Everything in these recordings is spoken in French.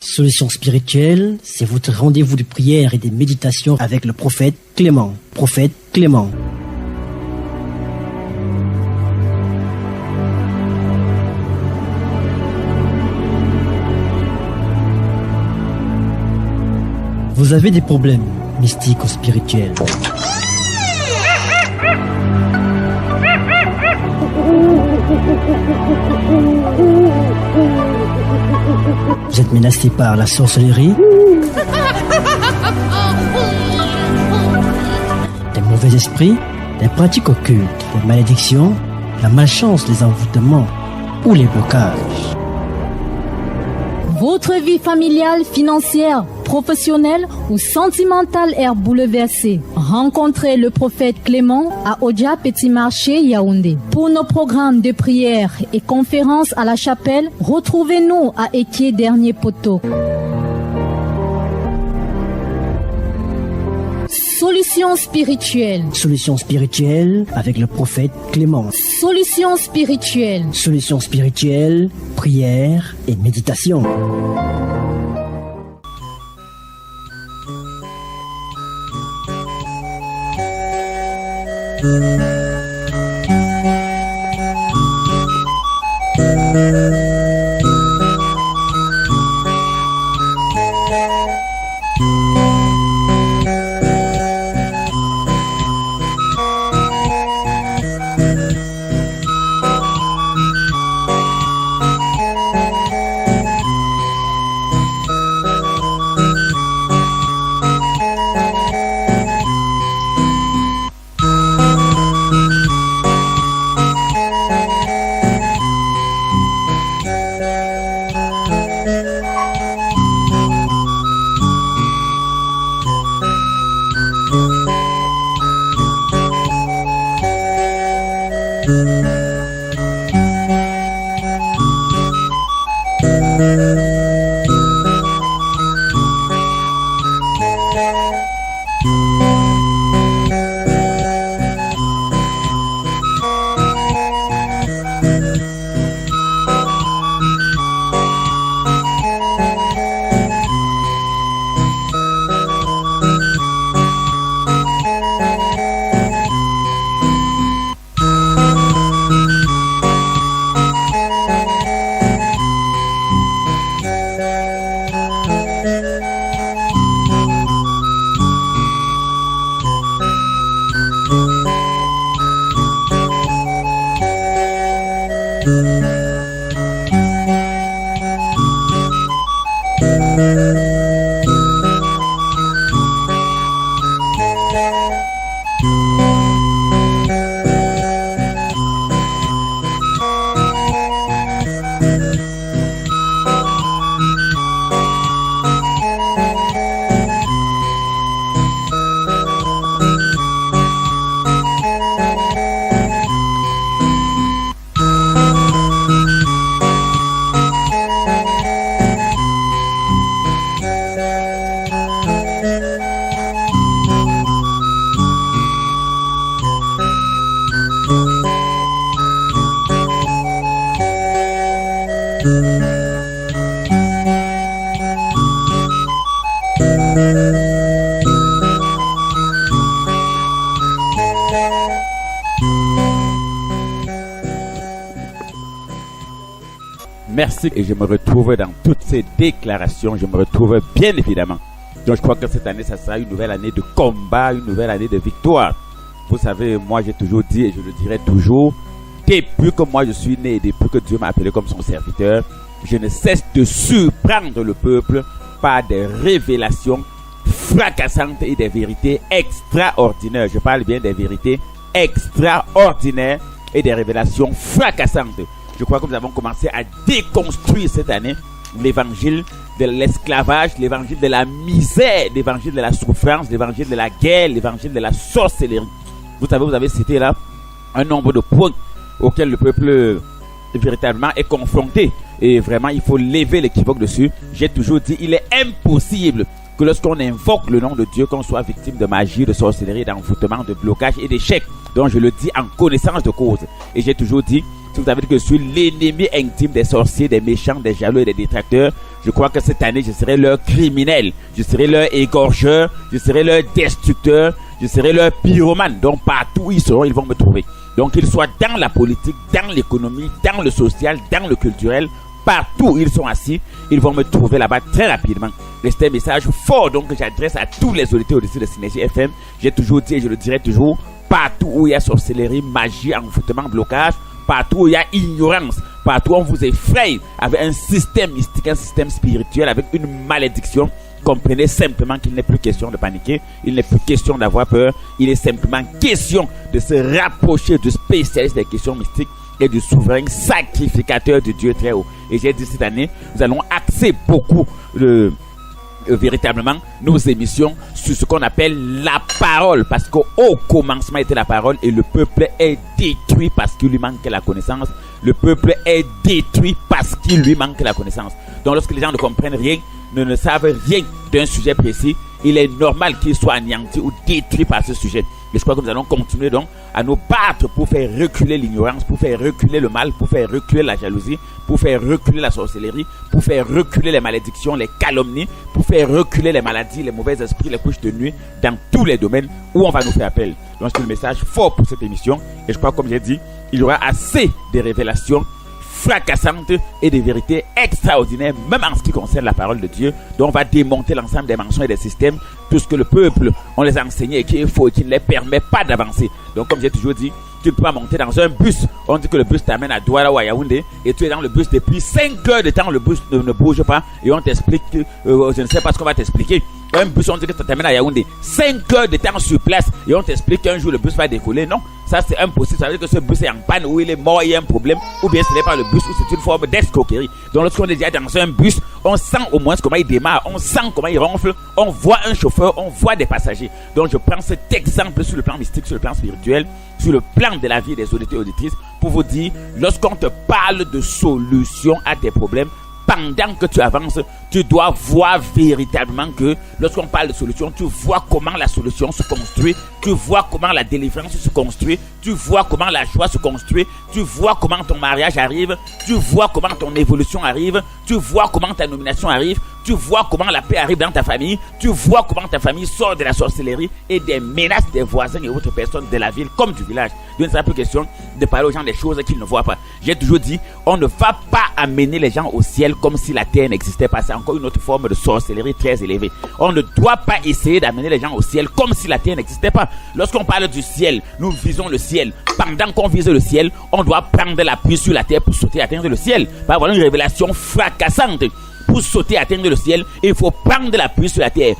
Solution spirituelle, c'est votre rendez-vous de prière et de méditation avec le prophète Clément. Prophète Clément. Vous avez des problèmes mystiques ou spirituels. Vous êtes menacé par la sorcellerie, des mauvais esprits, des pratiques occultes, des malédictions, la malchance, les envoûtements ou les blocages. Votre vie familiale, financière, professionnelle ou sentimentale est bouleversée. Rencontrez le prophète Clément à Odia Petit Marché, Yaoundé. Pour nos programmes de prière et conférences à la chapelle, retrouvez-nous à Équier Dernier Poteau. Solution spirituelle. Solution spirituelle avec le prophète Clément. Solution spirituelle. Solution spirituelle, prière et méditation. Merci. Et je me retrouve dans toutes ces déclarations. Je me retrouve bien évidemment. Donc je crois que cette année, ça sera une nouvelle année de combat, une nouvelle année de victoire. Vous savez, moi j'ai toujours dit et je le dirai toujours, depuis que moi je suis né, depuis que Dieu m'a appelé comme son serviteur, je ne cesse de surprendre le peuple par des révélations fracassantes et des vérités extraordinaires. Je parle bien des vérités extraordinaires et des révélations fracassantes. Je crois que nous avons commencé à déconstruire cette année l'évangile de l'esclavage, l'évangile de la misère, l'évangile de la souffrance, l'évangile de la guerre, l'évangile de la sorcellerie. Vous savez, vous avez cité là un nombre de points auxquels le peuple véritablement est confronté. Et vraiment, il faut lever l'équivoque dessus. J'ai toujours dit, il est impossible que lorsqu'on invoque le nom de Dieu, qu'on soit victime de magie, de sorcellerie, d'envoûtement, de blocage et d'échec. Donc je le dis en connaissance de cause. Et j'ai toujours dit, Si vous avez dit que je suis l'ennemi intime des sorciers, des méchants, des jaloux et des détracteurs, je crois que cette année, je serai leur criminel, je serai leur égorgeur, je serai leur destructeur, je serai leur pyromane. Donc partout où ils seront, ils vont me trouver. Donc qu'ils soient dans la politique, dans l'économie, dans le social, dans le culturel, partout où ils sont assis, ils vont me trouver là-bas très rapidement. Et c'est un message fort donc que j'adresse à tous les auditeurs de Synergie FM. J'ai toujours dit et je le dirai toujours, partout où il y a sorcellerie, magie, envoûtement, blocage, partout où il y a ignorance, partout où on vous effraie avec un système mystique, un système spirituel, avec une malédiction, comprenez simplement qu'il n'est plus question de paniquer, il n'est plus question d'avoir peur, il est simplement question de se rapprocher du spécialiste des questions mystiques et du souverain sacrificateur de Dieu très haut. Et j'ai dit cette année, nous allons axer beaucoup véritablement nos émissions sur ce qu'on appelle la parole, parce qu'au commencement était la parole et le peuple est détruit parce qu'il lui manque la connaissance. Le peuple est détruit parce qu'il lui manque la connaissance. Donc lorsque les gens ne comprennent rien, ne savent rien d'un sujet précis, il est normal qu'ils soient anéantis ou détruits par ce sujet. Et je crois que nous allons continuer donc à nous battre pour faire reculer l'ignorance, pour faire reculer le mal, pour faire reculer la jalousie, pour faire reculer la sorcellerie, pour faire reculer les malédictions, les calomnies, pour faire reculer les maladies, les mauvais esprits, les couches de nuit, dans tous les domaines où on va nous faire appel. Donc c'est le message fort pour cette émission. Et je crois, comme j'ai dit, il y aura assez de révélations fracassantes et des vérités extraordinaires, même en ce qui concerne la parole de Dieu, dont on va démonter l'ensemble des mensonges et des systèmes, tout ce que le peuple, on les a enseignés et qui est faux et qui ne les permet pas d'avancer. Donc comme j'ai toujours dit, tu ne peux pas monter dans un bus, on dit que le bus t'amène à Douala ou à Yaoundé, et tu es dans le bus depuis 5 heures de temps, le bus ne bouge pas, et on t'explique, je ne sais pas ce qu'on va t'expliquer. Un bus, on dit que ça t'amène à Yaoundé, 5 heures de temps sur place, et on t'explique qu'un jour le bus va décoller. Non, ça c'est impossible. Ça veut dire que ce bus est en panne, ou il est mort, il y a un problème, ou bien ce n'est pas le bus, ou c'est une forme d'escroquerie. Donc lorsqu'on est déjà dans un bus, on sent au moins comment il démarre, on sent comment il ronfle, on voit un chauffeur, on voit des passagers. Donc je prends cet exemple sur le plan mystique, sur le plan spirituel, sur le plan de la vie des auditeurs et auditrices, pour vous dire, lorsqu'on te parle de solution à tes problèmes, pendant que tu avances, tu dois voir véritablement que lorsqu'on parle de solution, tu vois comment la solution se construit, tu vois comment la délivrance se construit, tu vois comment la joie se construit, tu vois comment ton mariage arrive, tu vois comment ton évolution arrive, tu vois comment ta nomination arrive, tu vois comment la paix arrive dans ta famille, tu vois comment ta famille sort de la sorcellerie et des menaces des voisins et autres personnes de la ville comme du village. Donc c'est un peu question de parler aux gens des choses qu'ils ne voient pas. J'ai toujours dit, on ne va pas amener les gens au ciel comme si la terre n'existait pas. C'est encore une autre forme de sorcellerie très élevée. On ne doit pas essayer d'amener les gens au ciel comme si la terre n'existait pas. Lorsqu'on parle du ciel, nous visons le ciel. Pendant qu'on vise le ciel, on doit prendre l'appui sur la terre pour sauter et atteindre le ciel. Voilà une révélation fracassante. Pour sauter et atteindre le ciel, il faut prendre l'appui sur la terre.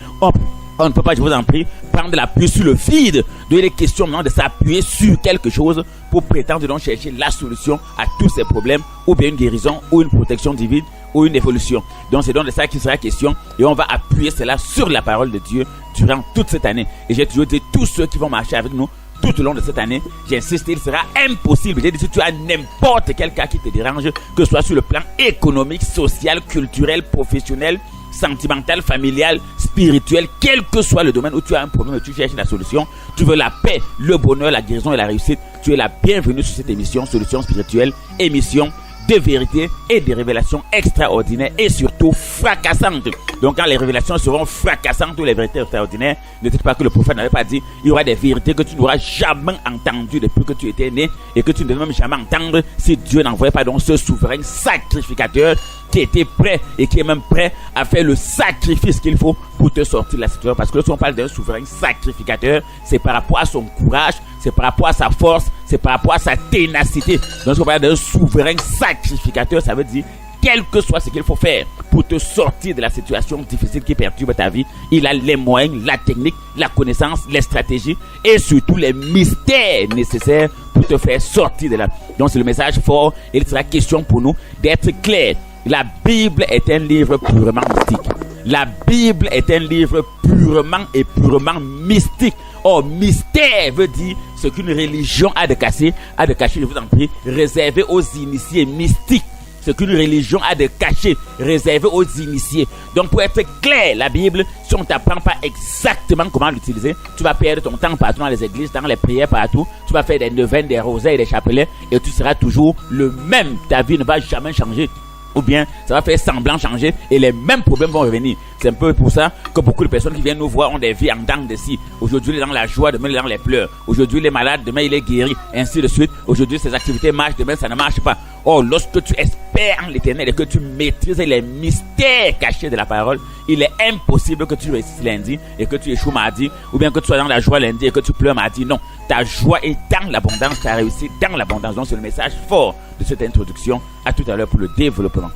On ne peut pas, je vous en prie, prendre l'appui sur le vide. Donc il est question maintenant de s'appuyer sur quelque chose pour prétendre donc chercher la solution à tous ces problèmes, ou bien une guérison, ou une protection divine, ou une évolution. Donc c'est donc de ça qu'il sera question, et on va appuyer cela sur la parole de Dieu durant toute cette année. Et j'ai toujours dit, tous ceux qui vont marcher avec nous tout au long de cette année, j'insiste, il sera impossible. J'ai dit, si tu as n'importe quel cas qui te dérange, que ce soit sur le plan économique, social, culturel, professionnel, sentimental, familial, spirituel, quel que soit le domaine où tu as un problème et tu cherches la solution, tu veux la paix, le bonheur, la guérison et la réussite, tu es la bienvenue sur cette émission Solutions Spirituelles, émission de vérité et de révélations extraordinaires et surtout fracassantes. Donc quand les révélations seront fracassantes ou les vérités extraordinaires, ne dites pas que le prophète n'avait pas dit, il y aura des vérités que tu n'auras jamais entendues depuis que tu étais né et que tu ne devais même jamais entendre si Dieu n'envoyait pas donc ce souverain sacrificateur qui était prêt et qui est même prêt à faire le sacrifice qu'il faut pour te sortir de la situation. Parce que lorsqu'on parle d'un souverain sacrificateur, c'est par rapport à son courage, c'est par rapport à sa force, c'est par rapport à sa ténacité. Donc lorsqu'on parle d'un souverain sacrificateur, ça veut dire quel que soit ce qu'il faut faire pour te sortir de la situation difficile qui perturbe ta vie, il a les moyens, la technique, la connaissance, les stratégies et surtout les mystères nécessaires pour te faire sortir de là. Donc c'est le message fort et il sera question pour nous d'être clair. La Bible est un livre purement mystique. La Bible est un livre purement mystique. Or, mystère veut dire ce qu'une religion a de caché, je vous en prie, réservé aux initiés mystiques. ce qu'une religion a de caché, réservé aux initiés. Donc pour être clair, la Bible, si on ne t'apprend pas exactement comment l'utiliser, tu vas perdre ton temps partout dans les églises, dans les prières partout, tu vas faire des neuvaines, des rosaires, des chapelets, et tu seras toujours le même. Ta vie ne va jamais changer. Ou bien ça va faire semblant changer et les mêmes problèmes vont revenir. C'est un peu pour ça que beaucoup de personnes qui viennent nous voir ont des vies en dents de scie. Aujourd'hui il est dans la joie, demain il est dans les pleurs. Aujourd'hui il est malade, demain il est guéri, ainsi de suite. Aujourd'hui ses activités marchent, demain ça ne marche pas. Oh, lorsque tu espères en l'Éternel et que tu maîtrises les mystères cachés de la parole, il est impossible que tu réussisses lundi et que tu échoues mardi, ou bien que tu sois dans la joie lundi et que tu pleures mardi. Non, ta joie est dans l'abondance, ta réussite dans l'abondance. Donc c'est le message fort de cette introduction. À tout à l'heure pour le développement.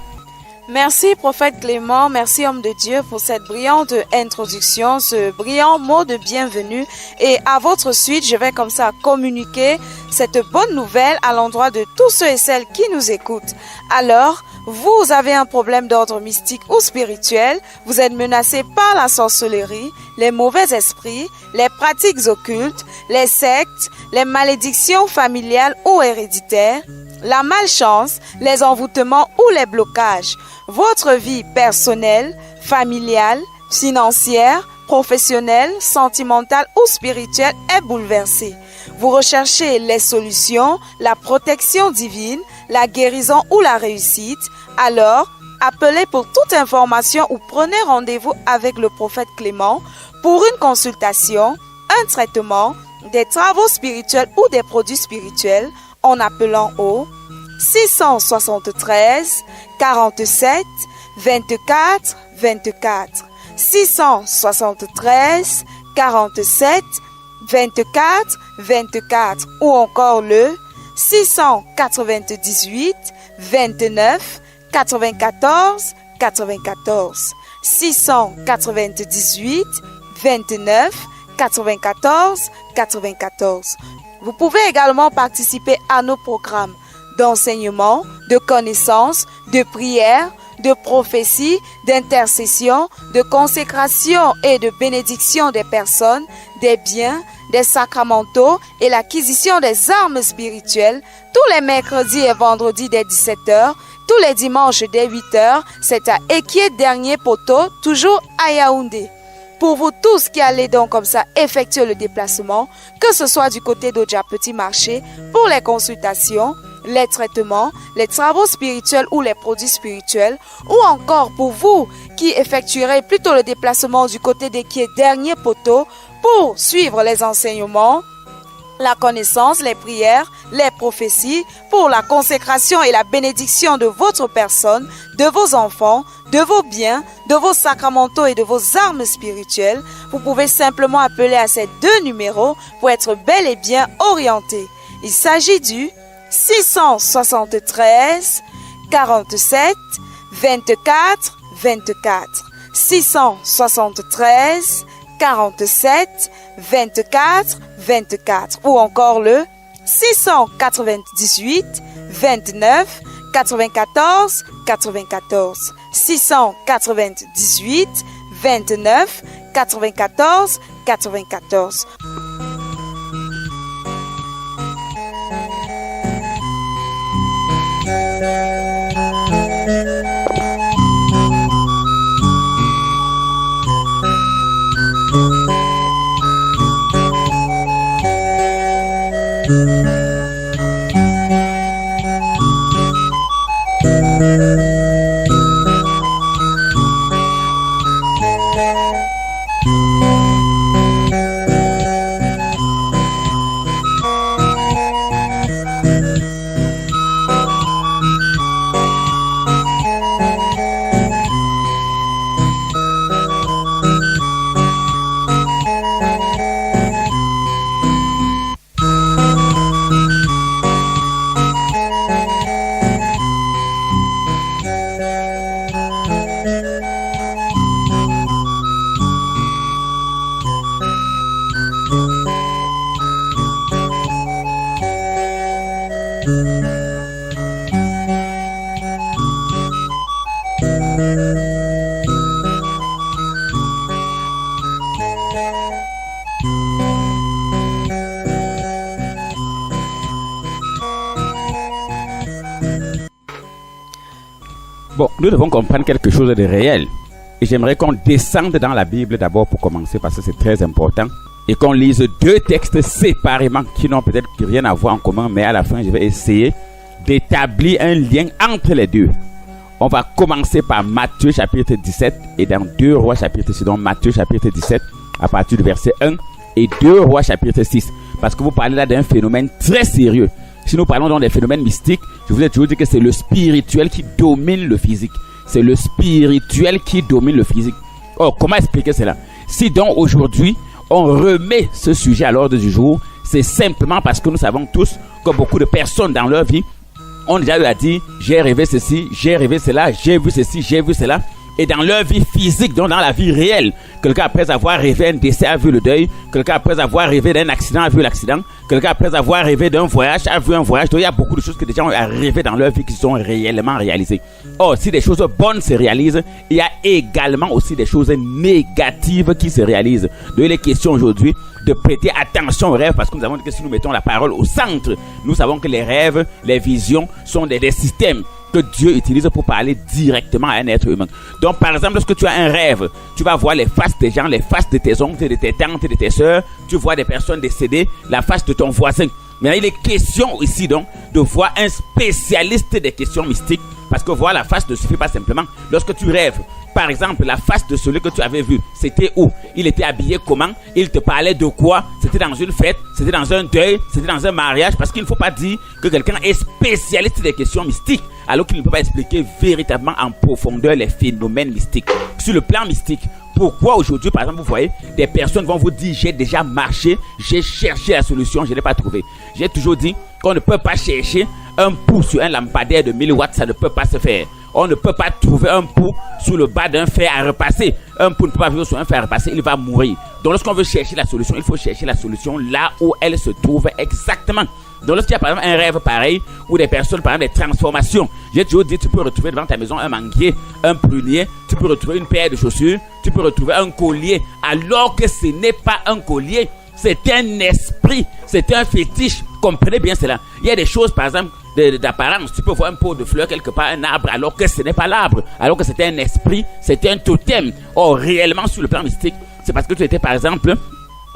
Merci prophète Clément, merci homme de Dieu pour cette brillante introduction, ce brillant mot de bienvenue. Et à votre suite, je vais comme ça communiquer cette bonne nouvelle à l'endroit de tous ceux et celles qui nous écoutent. Alors, vous avez un problème d'ordre mystique ou spirituel, vous êtes menacé par la sorcellerie, les mauvais esprits, les pratiques occultes, les sectes, les malédictions familiales ou héréditaires, la malchance, les envoûtements ou les blocages. Votre vie personnelle, familiale, financière, professionnelle, sentimentale ou spirituelle est bouleversée. Vous recherchez les solutions, la protection divine, la guérison ou la réussite. Alors, appelez pour toute information ou prenez rendez-vous avec le prophète Clément pour une consultation, un traitement, des travaux spirituels ou des produits spirituels en appelant au 673 47 24 24 673 47 24 24 ou encore le 698 29 94 94 698 29 94 94. Vous pouvez également participer à nos programmes d'enseignement, de connaissances, de prière, de prophétie, d'intercession, de consécration et de bénédiction des personnes, des biens, des sacramentaux et l'acquisition des armes spirituelles tous les mercredis et vendredis dès 17h, tous les dimanches dès 8h, c'est à Ekié Dernier Poteau, toujours à Yaoundé. Pour vous tous qui allez donc comme ça effectuer le déplacement, que ce soit du côté d'Odja Petit Marché, pour les consultations, les traitements, les travaux spirituels ou les produits spirituels, ou encore pour vous qui effectuerez plutôt le déplacement du côté d'Ekié Dernier Poteau pour suivre les enseignements, la connaissance, les prières, les prophéties, pour la consécration et la bénédiction de votre personne, de vos enfants, de vos biens, de vos sacramentaux et de vos armes spirituelles. Vous pouvez simplement appeler à ces deux numéros pour être bel et bien orienté. Il s'agit du 673 47 24 24 673 47 24 24 ou encore le 698 29 94 94 698 29 94 94. Bon, nous devons comprendre quelque chose de réel. Et j'aimerais qu'on descende dans la Bible d'abord pour commencer parce que c'est très important. Et qu'on lise 2 textes séparément qui n'ont peut-être rien à voir en commun, mais à la fin, je vais essayer d'établir un lien entre les deux. On va commencer par Matthieu chapitre 17 et dans 2 Rois chapitre 6. Donc Matthieu chapitre 17 à partir du verset 1 et 2 Rois chapitre 6. Parce que vous parlez là d'un phénomène très sérieux. Si nous parlons donc des phénomènes mystiques, je vous ai toujours dit que c'est le spirituel qui domine le physique. C'est le spirituel qui domine le physique. Oh, comment expliquer cela? Si donc aujourd'hui, on remet ce sujet à l'ordre du jour, c'est simplement parce que nous savons tous que beaucoup de personnes dans leur vie ont déjà eu à dire « j'ai rêvé ceci, j'ai rêvé cela, j'ai vu ceci, j'ai vu cela ». Et dans leur vie physique, donc dans la vie réelle, quelqu'un après avoir rêvé un décès a vu le deuil, quelqu'un après avoir rêvé d'un accident a vu l'accident, quelqu'un après avoir rêvé d'un voyage a vu un voyage. Donc il y a beaucoup de choses que des gens ont rêvé dans leur vie qui sont réellement réalisées. Or, si des choses bonnes se réalisent, il y a également aussi des choses négatives qui se réalisent. Donc il est question aujourd'hui de prêter attention aux rêves parce que nous avons dit que si nous mettons la parole au centre, nous savons que les rêves, les visions sont des systèmes que Dieu utilise pour parler directement à un être humain. Donc par exemple, lorsque tu as un rêve, tu vas voir les faces des gens, les faces de tes oncles, de tes tantes, de tes soeurs, tu vois des personnes décédées, la face de ton voisin. Mais il est question ici donc de voir un spécialiste des questions mystiques parce que voir la face ne suffit pas simplement. Lorsque tu rêves, par exemple, la face de celui que tu avais vu, c'était où? Il était habillé comment? Il te parlait de quoi? C'était dans une fête? C'était dans un deuil? C'était dans un mariage? Parce qu'il ne faut pas dire que quelqu'un est spécialiste des questions mystiques alors qu'il ne peut pas expliquer véritablement en profondeur les phénomènes mystiques. Sur le plan mystique, pourquoi aujourd'hui, par exemple, vous voyez, des personnes vont vous dire « j'ai déjà marché, j'ai cherché la solution, je ne l'ai pas trouvé ». J'ai toujours dit qu'on ne peut pas chercher un pouls sur un lampadaire de 1000 watts, ça ne peut pas se faire. On ne peut pas trouver un pouls sous le bas d'un fer à repasser. Un pouls ne peut pas vivre sur un fer à repasser, il va mourir. Donc lorsqu'on veut chercher la solution, il faut chercher la solution là où elle se trouve exactement. Donc lorsqu'il y a par exemple un rêve pareil, ou des personnes par exemple des transformations, j'ai toujours dit tu peux retrouver devant ta maison un manguier, un prunier, tu peux retrouver une paire de chaussures, tu peux retrouver un collier, alors que ce n'est pas un collier, c'est un esprit, c'est un fétiche. Comprenez bien cela. Il y a des choses par exemple d'apparence, tu peux voir un pot de fleurs quelque part, un arbre, alors que ce n'est pas l'arbre, alors que c'est un esprit, c'est un totem. Or réellement sur le plan mystique, c'est parce que tu étais par exemple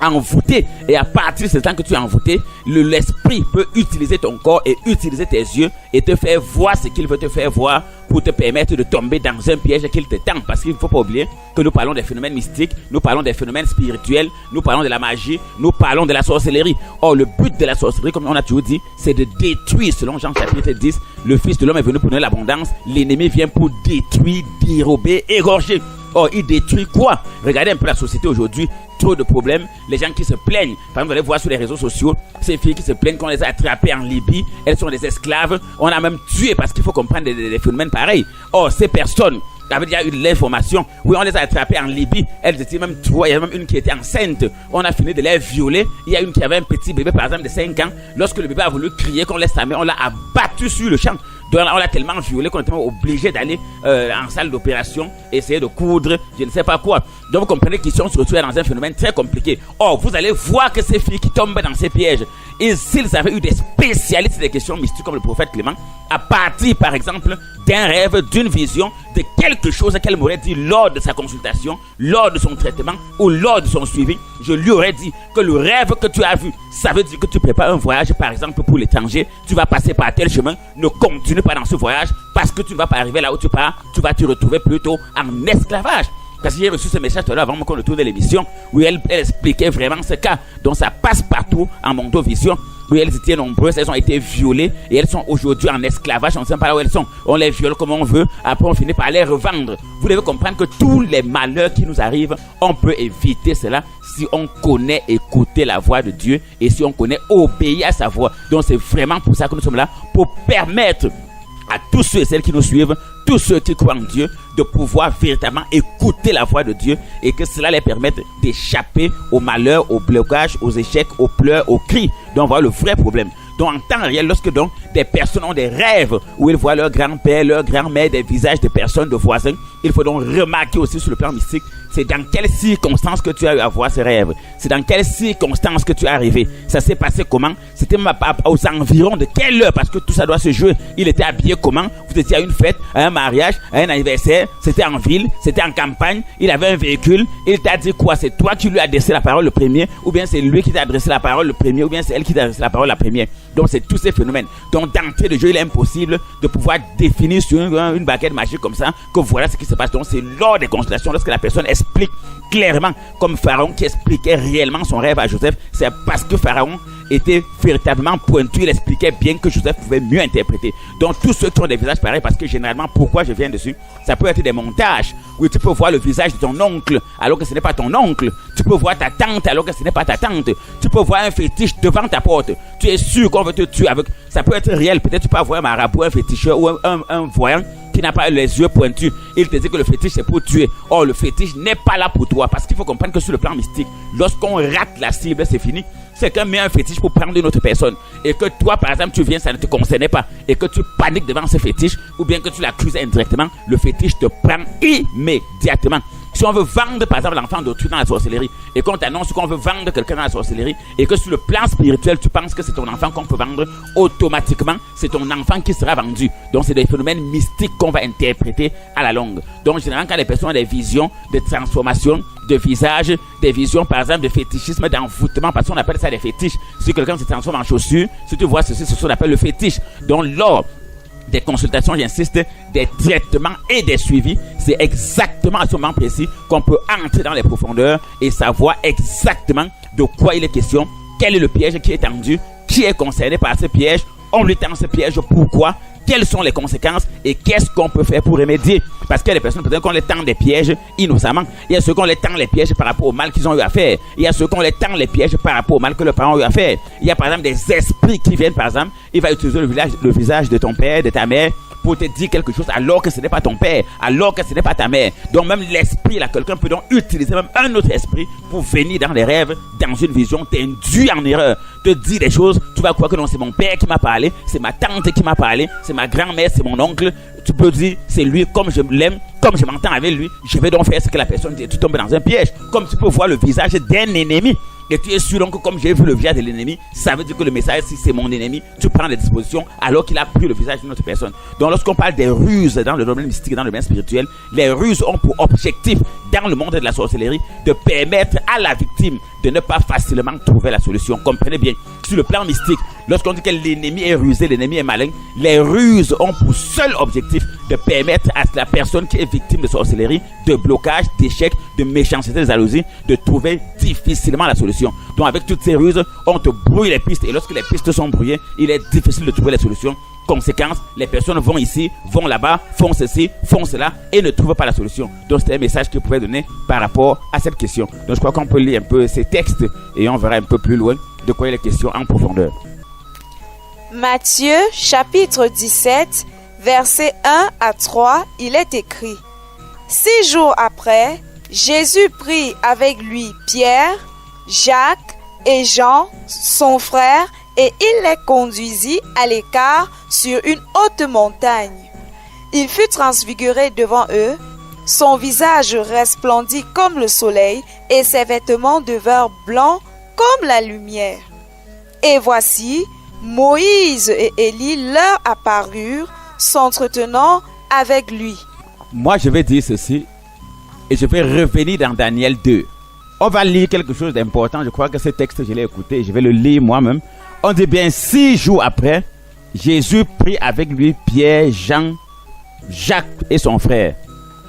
envoûté, et à partir de ce temps que tu es envoûté, l'esprit peut utiliser ton corps et utiliser tes yeux et te faire voir ce qu'il veut te faire voir pour te permettre de tomber dans un piège qu'il te tend. Parce qu'il ne faut pas oublier que nous parlons des phénomènes mystiques, nous parlons des phénomènes spirituels, nous parlons de la magie, nous parlons de la sorcellerie. Or le but de la sorcellerie, comme on a toujours dit, c'est de détruire. Selon Jean chapitre 10, le Fils de l'homme est venu pour donner l'abondance, l'ennemi vient pour détruire, dérober, égorger. Or, il détruit quoi? Regardez un peu la société aujourd'hui, trop de problèmes, les gens qui se plaignent. Par exemple, vous allez voir sur les réseaux sociaux, ces filles qui se plaignent qu'on les a attrapées en Libye, elles sont des esclaves, on a même tué parce qu'il faut comprendre des phénomènes pareils. Or, ces personnes avaient déjà eu l'information, oui, on les a attrapées en Libye, elles étaient même trois, il y a même une qui était enceinte, on a fini de les violer, il y a une qui avait un petit bébé par exemple de 5 ans, lorsque le bébé a voulu crier qu'on laisse sa mère, on l'a abattu sur le champ. Donc on l'a tellement violé qu'on était obligé d'aller en salle d'opération, essayer de coudre, je ne sais pas quoi. Donc vous comprenez qu'ils sont se retrouvés dans un phénomène très compliqué. Or, vous allez voir que ces filles qui tombent dans ces pièges, et s'ils avaient eu des spécialistes des questions mystiques comme le prophète Clément, à partir par exemple d'un rêve, d'une vision, de quelque chose qu'elle m'aurait dit lors de sa consultation, lors de son traitement ou lors de son suivi, je lui aurais dit que le rêve que tu as vu, ça veut dire que tu prépares un voyage par exemple pour l'étranger, tu vas passer par tel chemin, ne continue pas dans ce voyage parce que tu ne vas pas arriver là où tu pars, tu vas te retrouver plutôt en esclavage. Parce que j'ai reçu ce message tout à l'heure avant qu'on retourne de l'émission où elle expliquait vraiment ce cas. Donc ça passe partout en Mondovision où elles étaient nombreuses, elles ont été violées et elles sont aujourd'hui en esclavage, on ne sait pas là où elles sont. On les viole comme on veut, après on finit par les revendre. Vous devez comprendre que tous les malheurs qui nous arrivent, on peut éviter cela si on connaît écouter la voix de Dieu et si on connaît obéir à sa voix. Donc c'est vraiment pour ça que nous sommes là, pour permettre à tous ceux et celles qui nous suivent, tous ceux qui croient en Dieu, de pouvoir véritablement écouter la voix de Dieu et que cela les permette d'échapper aux malheurs, aux blocages, aux échecs, aux pleurs, aux cris. Donc voilà le vrai problème. Donc en temps réel, lorsque donc des personnes ont des rêves où ils voient leur grand-père, leur grand-mère, des visages de personnes, de voisins. Il faut donc remarquer aussi sur le plan mystique, c'est dans quelles circonstances que tu as eu à voir ces rêves. C'est dans quelles circonstances que tu es arrivé. Ça s'est passé comment? C'était aux environs de quelle heure? Parce que tout ça doit se jouer. Il était habillé comment? Vous étiez à une fête, à un mariage, à un anniversaire. C'était en ville, c'était en campagne. Il avait un véhicule. Il t'a dit quoi? C'est toi qui lui as adressé la parole le premier? Ou bien c'est lui qui t'a adressé la parole le premier? Ou bien c'est elle qui t'a adressé la parole la première? Donc c'est tous ces phénomènes. Donc d'entrée de jeu, il est impossible de pouvoir définir sur une baguette magique comme ça que voilà ce qui se passe. Donc c'est lors des consultations, lorsque la personne explique clairement, comme Pharaon qui expliquait réellement son rêve à Joseph, c'est parce que Pharaon était véritablement pointu, il expliquait bien que Joseph pouvait mieux interpréter. Donc tous ceux qui ont des visages pareils, parce que généralement, pourquoi je viens dessus, ça peut être des montages où tu peux voir le visage de ton oncle alors que ce n'est pas ton oncle. Tu peux voir ta tante alors que ce n'est pas ta tante. Tu peux voir un fétiche devant ta porte. Tu es sûr qu'on veut te tuer avec. Ça peut être réel. Peut-être tu peux avoir un marabout, un féticheur ou un voyant qui n'a pas les yeux pointus. Il te dit que le fétiche c'est pour tuer. Or le fétiche n'est pas là pour toi, parce qu'il faut comprendre que sur le plan mystique, lorsqu'on rate la cible, c'est fini. C'est qu'un met un fétiche pour prendre une autre personne et que toi par exemple tu viens, ça ne te concernait pas et que tu paniques devant ce fétiche ou bien que tu l'accuses indirectement, le fétiche te prend immédiatement. Si on veut vendre par exemple l'enfant d'autrui dans la sorcellerie et qu'on t'annonce qu'on veut vendre quelqu'un dans la sorcellerie et que sur le plan spirituel tu penses que c'est ton enfant qu'on peut vendre, automatiquement c'est ton enfant qui sera vendu. Donc c'est des phénomènes mystiques qu'on va interpréter à la longue. Donc généralement quand les personnes ont des visions de transformation de visage, des visions par exemple de fétichisme, d'envoûtement, parce qu'on appelle ça des fétiches. Si quelqu'un se transforme en chaussure, si tu vois ceci, c'est ce qu'on appelle le fétiche. Donc lors des consultations, j'insiste, des traitements et des suivis, c'est exactement à ce moment précis qu'on peut entrer dans les profondeurs et savoir exactement de quoi il est question, quel est le piège qui est tendu, qui est concerné par ce piège, on lui tend ce piège, pourquoi, quelles sont les conséquences et qu'est-ce qu'on peut faire pour remédier. Parce qu'il y a des personnes peut-être qu'on les tend des pièges innocemment. Il y a ceux qu'on les tend les pièges par rapport au mal qu'ils ont eu à faire. Il y a ceux qu'on les tend les pièges par rapport au mal que leurs parents ont eu à faire. Il y a par exemple des esprits qui viennent par exemple, il va utiliser le visage de ton père, de ta mère pour te dire quelque chose alors que ce n'est pas ton père, alors que ce n'est pas ta mère. Donc même l'esprit là, quelqu'un peut donc utiliser même un autre esprit pour venir dans les rêves, dans une vision, t'induire en erreur, te dire des choses, tu vas croire que non c'est mon père qui m'a parlé, c'est ma tante qui m'a parlé, c'est ma grand-mère, c'est mon oncle. Tu peux dire c'est lui, comme je l'aime, comme je m'entends avec lui, je vais donc faire ce que la personne dit. Tu tombes dans un piège, comme tu peux voir le visage d'un ennemi. Et tu es sûr donc que comme j'ai vu le visage de l'ennemi, ça veut dire que le message, si c'est mon ennemi, tu prends des dispositions alors qu'il a pris le visage d'une autre personne. Donc lorsqu'on parle des ruses dans le domaine mystique et dans le domaine spirituel, les ruses ont pour objectif dans le monde de la sorcellerie de permettre à la victime de ne pas facilement trouver la solution. Comprenez bien, sur le plan mystique, lorsqu'on dit que l'ennemi est rusé, l'ennemi est malin, les ruses ont pour seul objectif de permettre à la personne qui est victime de sorcellerie, de blocage, d'échec, de méchanceté, de jalousie, de trouver difficilement la solution. Donc avec toutes ces ruses, on te brouille les pistes et lorsque les pistes sont brouillées, il est difficile de trouver les solutions. Conséquence, les personnes vont ici, vont là-bas, font ceci, font cela et ne trouvent pas la solution. Donc c'est un message que je pouvais donner par rapport à cette question. Donc je crois qu'on peut lire un peu ces textes et on verra un peu plus loin de quoi il est question en profondeur. Matthieu chapitre 17, versets 1 à 3, il est écrit: 6 jours après, Jésus prit avec lui Pierre, Jacques et Jean, son frère, et il les conduisit à l'écart sur une haute montagne. Il fut transfiguré devant eux, son visage resplendit comme le soleil et ses vêtements devinrent blancs comme la lumière. Et voici, Moïse et Élie leur apparurent, s'entretenant avec lui. Moi, je vais dire ceci et je vais revenir dans Daniel 2. On va lire quelque chose d'important. Je crois que ce texte, je l'ai écouté. Je vais le lire moi-même. On dit bien 6 jours après, Jésus prit avec lui Pierre, Jean, Jacques et son frère.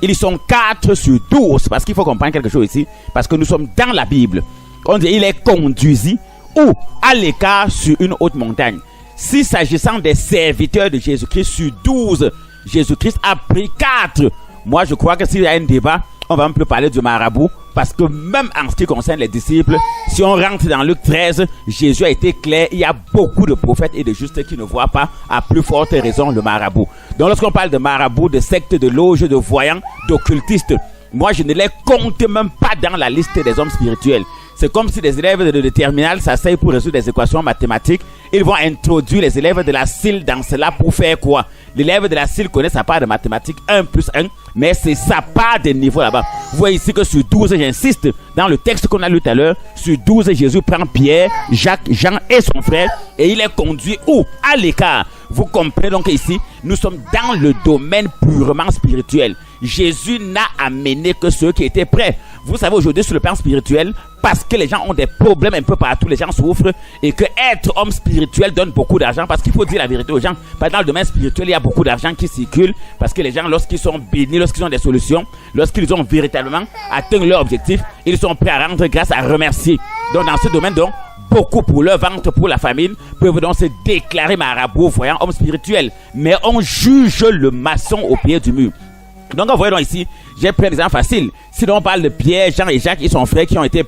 Ils sont 4 sur 12 parce qu'il faut comprendre quelque chose ici. Parce que nous sommes dans la Bible. On dit il est conduisit ou à l'écart sur une haute montagne. Si s'agissant des serviteurs de Jésus-Christ sur 12, Jésus-Christ a pris 4. Moi je crois que s'il y a un débat, on va un peu parler du marabout. Parce que même en ce qui concerne les disciples, si on rentre dans Luc 13, Jésus a été clair, il y a beaucoup de prophètes et de justes qui ne voient pas, à plus forte raison, le marabout. Donc lorsqu'on parle de marabout, de sectes, de loges, de voyants, d'occultistes, moi je ne les compte même pas dans la liste des hommes spirituels. C'est comme si les élèves de terminale s'asseyent pour résoudre des équations mathématiques. Ils vont introduire les élèves de la CIL dans cela pour faire quoi? L'élève de la CIL connaît sa part de mathématiques 1 plus 1, mais c'est sa part de niveau là-bas. Vous voyez ici que sur 12, j'insiste, dans le texte qu'on a lu tout à l'heure, sur 12, Jésus prend Pierre, Jacques, Jean et son frère et il est conduit où? À l'écart. Vous comprenez donc ici, nous sommes dans le domaine purement spirituel. Jésus n'a amené que ceux qui étaient prêts. Vous savez, aujourd'hui, sur le plan spirituel, parce que les gens ont des problèmes un peu partout, les gens souffrent, et que être homme spirituel donne beaucoup d'argent, parce qu'il faut dire la vérité aux gens. Dans le domaine spirituel, il y a beaucoup d'argent qui circule, parce que les gens, lorsqu'ils sont bénis, lorsqu'ils ont des solutions, lorsqu'ils ont véritablement atteint leur objectif, ils sont prêts à rendre grâce, à remercier. Donc, dans ce domaine, donc, beaucoup pour leur ventre, pour la famine, peuvent donc se déclarer marabout, voyant homme spirituel. Mais on juge le maçon au pied du mur. Donc, vous voyez donc ici, j'ai pris un exemple facile. Si on parle de Pierre, Jean et Jacques, ils sont frères qui ont été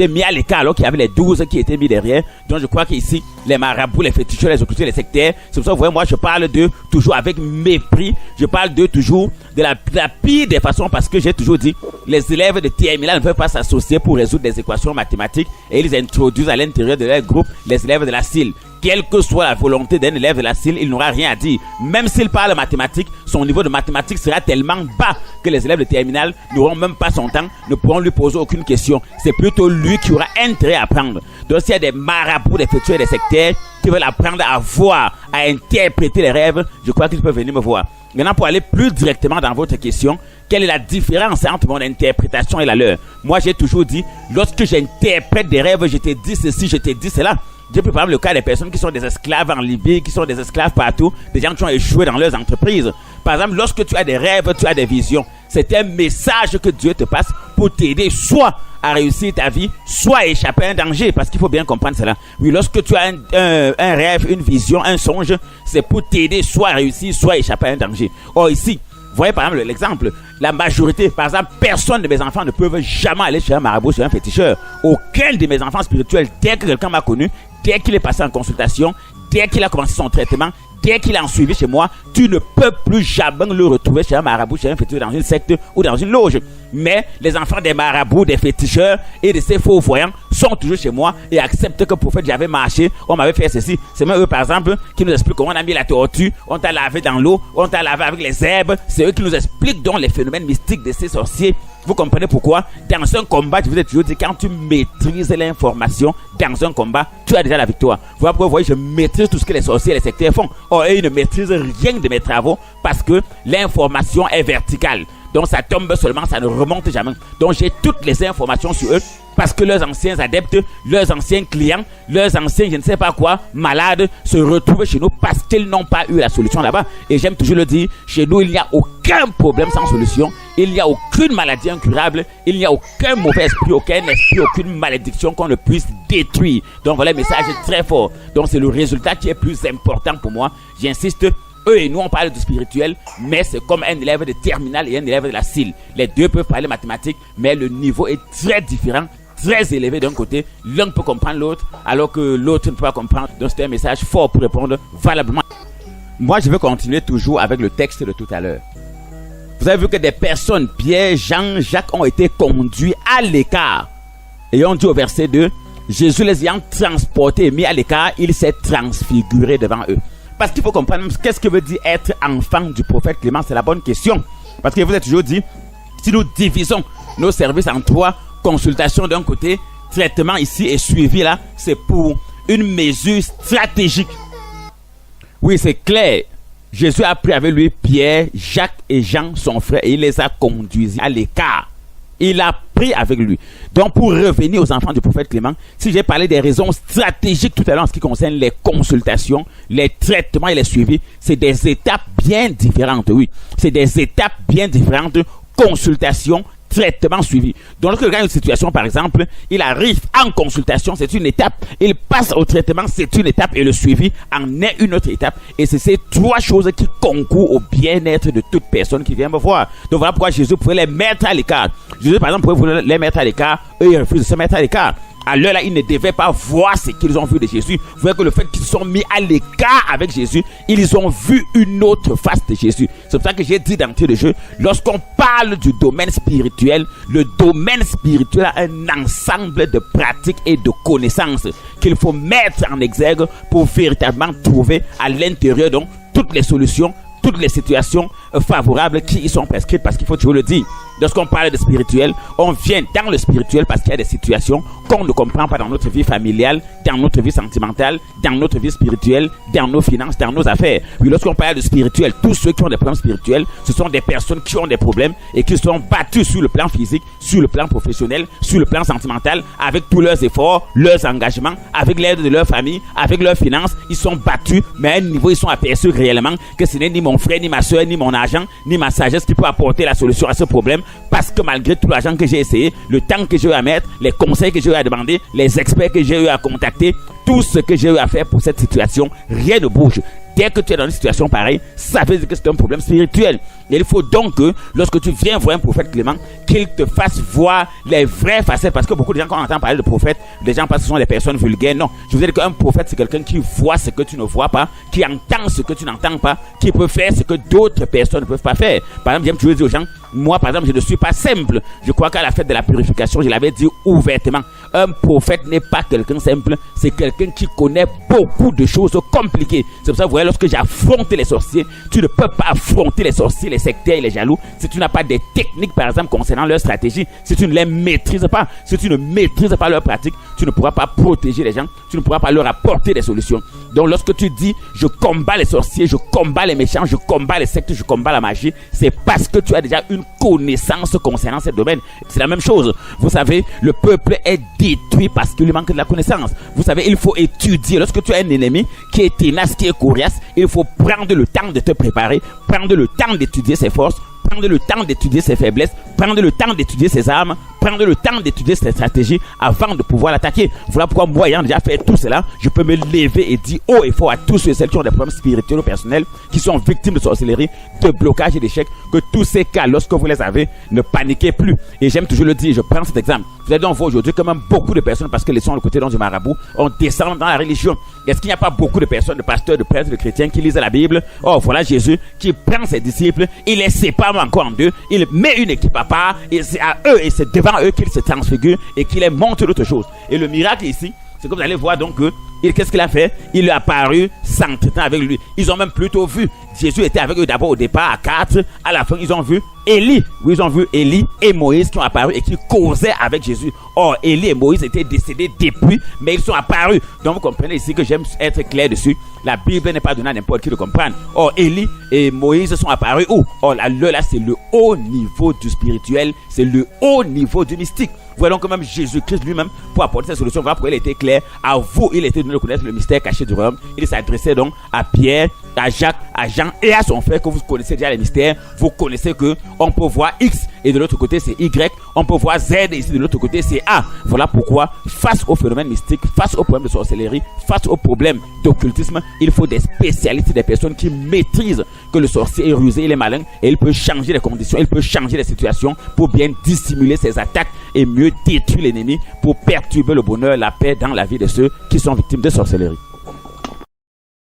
mis à l'écart, alors qu'il y avait les 12 qui étaient mis derrière. Donc, je crois qu'ici, les marabouts, les féticheurs, les occultés, les sectaires, c'est pour ça que vous voyez, moi, je parle d'eux toujours avec mépris. Je parle d'eux toujours de la pire des façons, parce que j'ai toujours dit, les élèves de terminale ne peuvent pas s'associer pour résoudre des équations mathématiques et ils introduisent à l'intérieur de leur groupe les élèves de la CIL. Quelle que soit la volonté d'un élève de la CIL, il n'aura rien à dire. Même s'il parle mathématiques, son niveau de mathématiques sera tellement bas que les élèves de terminale n'auront même pas son temps, ne pourront lui poser aucune question. C'est plutôt lui qui aura intérêt à apprendre. Donc s'il y a des marabouts, des féticheurs et des sectaires qui veulent apprendre à voir, à interpréter les rêves, je crois qu'ils peuvent venir me voir. Maintenant, pour aller plus directement dans votre question, quelle est la différence entre mon interprétation et la leur? Moi, j'ai toujours dit, lorsque j'interprète des rêves, je te dis ceci, je te dis cela. J'ai pris par exemple le cas des personnes qui sont des esclaves en Libye, qui sont des esclaves partout, des gens qui ont échoué dans leurs entreprises. Par exemple, lorsque tu as des rêves, tu as des visions. C'est un message que Dieu te passe pour t'aider soit à réussir ta vie, soit à échapper à un danger. Parce qu'il faut bien comprendre cela. Oui, lorsque tu as un rêve, une vision, un songe, c'est pour t'aider soit à réussir, soit à échapper à un danger. Or ici, vous voyez par exemple l'exemple, la majorité, par exemple, personne de mes enfants ne peut jamais aller chez un marabout, chez un féticheur. Aucun de mes enfants spirituels, dès que quelqu'un m'a connu, dès qu'il est passé en consultation, dès qu'il a commencé son traitement, dès qu'il a en suivi chez moi, tu ne peux plus jamais le retrouver chez un marabout, chez un féticheur, dans une secte ou dans une loge. Mais les enfants des marabouts, des féticheurs et de ces faux voyants sont toujours chez moi et acceptent que pour fait j'avais marché, on m'avait fait ceci. C'est même eux par exemple qui nous expliquent comment on a mis la tortue, on t'a lavé dans l'eau, on t'a lavé avec les herbes. C'est eux qui nous expliquent donc les phénomènes mystiques de ces sorciers. Vous comprenez pourquoi? Dans un combat, je vous ai toujours dit, quand tu maîtrises l'information dans un combat, tu as déjà la victoire. Voilà pourquoi vous voyez, je maîtrise tout ce que les sorciers et les sectaires font. Or, eux, ils ne maîtrisent rien de mes travaux parce que l'information est verticale. Donc, ça tombe seulement, ça ne remonte jamais. Donc, j'ai toutes les informations sur eux parce que leurs anciens adeptes, leurs anciens clients, leurs anciens, je ne sais pas quoi, malades, se retrouvent chez nous parce qu'ils n'ont pas eu la solution là-bas. Et j'aime toujours le dire, chez nous, il n'y a aucun problème sans solution. Il n'y a aucune maladie incurable. Il n'y a aucun mauvais esprit, aucune malédiction qu'on ne puisse détruire. Donc voilà, le message est très fort. Donc c'est le résultat qui est plus important pour moi. J'insiste, eux et nous, on parle du spirituel, mais c'est comme un élève de terminale et un élève de la CIL. Les deux peuvent parler mathématiques, mais le niveau est très différent, très élevé d'un côté. L'un peut comprendre l'autre, alors que l'autre ne peut pas comprendre. Donc c'est un message fort pour répondre valablement. Moi, je vais continuer toujours avec le texte de tout à l'heure. Vous avez vu que des personnes, Pierre, Jean, Jacques, ont été conduits à l'écart. Et on dit au verset 2, Jésus les ayant transportés et mis à l'écart, il s'est transfiguré devant eux. Parce qu'il faut comprendre, qu'est-ce que veut dire être enfant du prophète Clément? C'est la bonne question. Parce que vous avez toujours dit, si nous divisons nos services en 3, consultation d'un côté, traitement ici et suivi là, c'est pour une mesure stratégique. Oui, c'est clair. Jésus a pris avec lui Pierre, Jacques et Jean, son frère, et il les a conduits à l'écart. Il a pris avec lui. Donc, pour revenir aux enfants du prophète Clément, si j'ai parlé des raisons stratégiques tout à l'heure en ce qui concerne les consultations, les traitements et les suivis, c'est des étapes bien différentes, oui. C'est des étapes bien différentes, consultation, traitement suivi. Donc, lorsque quelqu'un a une situation, par exemple, il arrive en consultation, c'est une étape. Il passe au traitement, c'est une étape. Et le suivi en est une autre étape. Et c'est ces 3 choses qui concourent au bien-être de toute personne qui vient me voir. Donc, voilà pourquoi Jésus pouvait les mettre à l'écart. Jésus, par exemple, pouvait les mettre à l'écart. Eux, ils refusent de se mettre à l'écart. À l'heure là, ils ne devaient pas voir ce qu'ils ont vu de Jésus. Vous voyez que le fait qu'ils se sont mis à l'écart avec Jésus, ils ont vu une autre face de Jésus. C'est pour ça que j'ai dit d'entrée de jeu, lorsqu'on parle du domaine spirituel, le domaine spirituel a un ensemble de pratiques et de connaissances qu'il faut mettre en exergue pour véritablement trouver à l'intérieur donc toutes les solutions, toutes les situations favorables qui y sont prescrites, parce qu'il faut toujours le dire. Lorsqu'on parle de spirituel, on vient dans le spirituel parce qu'il y a des situations qu'on ne comprend pas dans notre vie familiale, dans notre vie sentimentale, dans notre vie spirituelle, dans nos finances, dans nos affaires. Oui, lorsqu'on parle de spirituel, tous ceux qui ont des problèmes spirituels, ce sont des personnes qui ont des problèmes et qui sont battus sur le plan physique, sur le plan professionnel, sur le plan sentimental, avec tous leurs efforts, leurs engagements, avec l'aide de leur famille, avec leurs finances. Ils sont battus, mais à un niveau, ils sont aperçus réellement que ce n'est ni mon frère, ni ma soeur, ni mon argent, ni ma sagesse qui peut apporter la solution à ce problème. Parce que malgré tout l'argent que j'ai essayé, le temps que j'ai eu à mettre, les conseils que j'ai eu à demander, les experts que j'ai eu à contacter, tout ce que j'ai eu à faire pour cette situation, rien ne bouge. Dès que tu es dans une situation pareille, ça veut dire que c'est un problème spirituel. Et il faut donc que, lorsque tu viens voir un prophète Clément, qu'il te fasse voir les vraies facettes. Parce que beaucoup de gens, quand on entend parler de prophète, les gens pensent que ce sont des personnes vulgaires. Non, je veux dire qu'un prophète, c'est quelqu'un qui voit ce que tu ne vois pas, qui entend ce que tu n'entends pas, qui peut faire ce que d'autres personnes ne peuvent pas faire. Par exemple, j'aime toujours dire aux gens, moi, par exemple, je ne suis pas simple. Je crois qu'à la fête de la purification, je l'avais dit ouvertement. Un prophète n'est pas quelqu'un simple, c'est quelqu'un qui connaît beaucoup de choses compliquées. C'est pour ça que vous voyez, lorsque j'ai affronté les sorciers, tu ne peux pas affronter les sorciers, les sectaires et les jaloux si tu n'as pas des techniques, par exemple, concernant leur stratégie. Si tu ne les maîtrises pas, si tu ne maîtrises pas leur pratique, tu ne pourras pas protéger les gens, tu ne pourras pas leur apporter des solutions. Donc lorsque tu dis, je combats les sorciers, je combats les méchants, je combats les sectes, je combats la magie, c'est parce que tu as déjà une connaissance concernant ce domaine. C'est la même chose. Vous savez, le peuple est détruit parce qu'il lui manque de la connaissance. Vous savez, il faut étudier. Lorsque tu as un ennemi qui est ténace, qui est coriace, il faut prendre le temps de te préparer, prendre le temps d'étudier ses forces, prendre le temps d'étudier ses faiblesses, prendre le temps d'étudier ses armes, prendre le temps d'étudier ses stratégies avant de pouvoir l'attaquer. Voilà pourquoi moi, ayant déjà fait tout cela, je peux me lever et dire haut et fort à tous ceux et celles qui ont des problèmes spirituels ou personnels, qui sont victimes de sorcellerie, de blocage et d'échecs, que tous ces cas, lorsque vous les avez, ne paniquez plus. Et j'aime toujours le dire, je prends cet exemple. Vous allez donc voir aujourd'hui quand même beaucoup de personnes, parce que les sont le côté du marabout, on descend dans la religion. Est-ce qu'il n'y a pas beaucoup de personnes, de pasteurs, de prêtres, de chrétiens qui lisent la Bible? Oh, voilà Jésus qui prend ses disciples, il les sépare encore en deux, il met une équipe à part, et c'est à eux, et c'est devant eux qu'il se transfigure et qu'il les montre d'autres choses. Et le miracle ici, c'est que vous allez voir donc que, qu'est-ce qu'il a fait? Il est apparu s'entretenant avec lui. Ils ont même plutôt vu, Jésus était avec eux d'abord au départ à 4, à la fin ils ont vu Élie. Oui, ils ont vu Élie et Moïse qui ont apparu et qui causaient avec Jésus. Or, Élie et Moïse étaient décédés depuis, mais ils sont apparus. Donc vous comprenez ici que j'aime être clair dessus. La Bible n'est pas donnée à n'importe qui de comprendre. Or, Élie et Moïse sont apparus où? Or, là, c'est le haut niveau du spirituel, c'est le haut niveau du mystique. Voyons que même Jésus-Christ lui-même, pour apporter cette solution, voilà pourquoi il était clair. À vous, il était donné de connaître le mystère caché du royaume. Il s'adressait donc à Pierre, à Jacques, à Jean et à son frère, que vous connaissez déjà les mystères. Vous connaissez que on peut voir X et de l'autre côté c'est Y. On peut voir Z et ici de l'autre côté c'est A. Voilà pourquoi, face au phénomène mystique, face au problème de sorcellerie, face au problème d'occultisme, il faut des spécialistes, des personnes qui maîtrisent que le sorcier est rusé, il est malin et il peut changer les conditions, il peut changer les situations pour bien dissimuler ses attaques et mieux détruire l'ennemi pour perturber le bonheur, la paix dans la vie de ceux qui sont victimes de sorcellerie.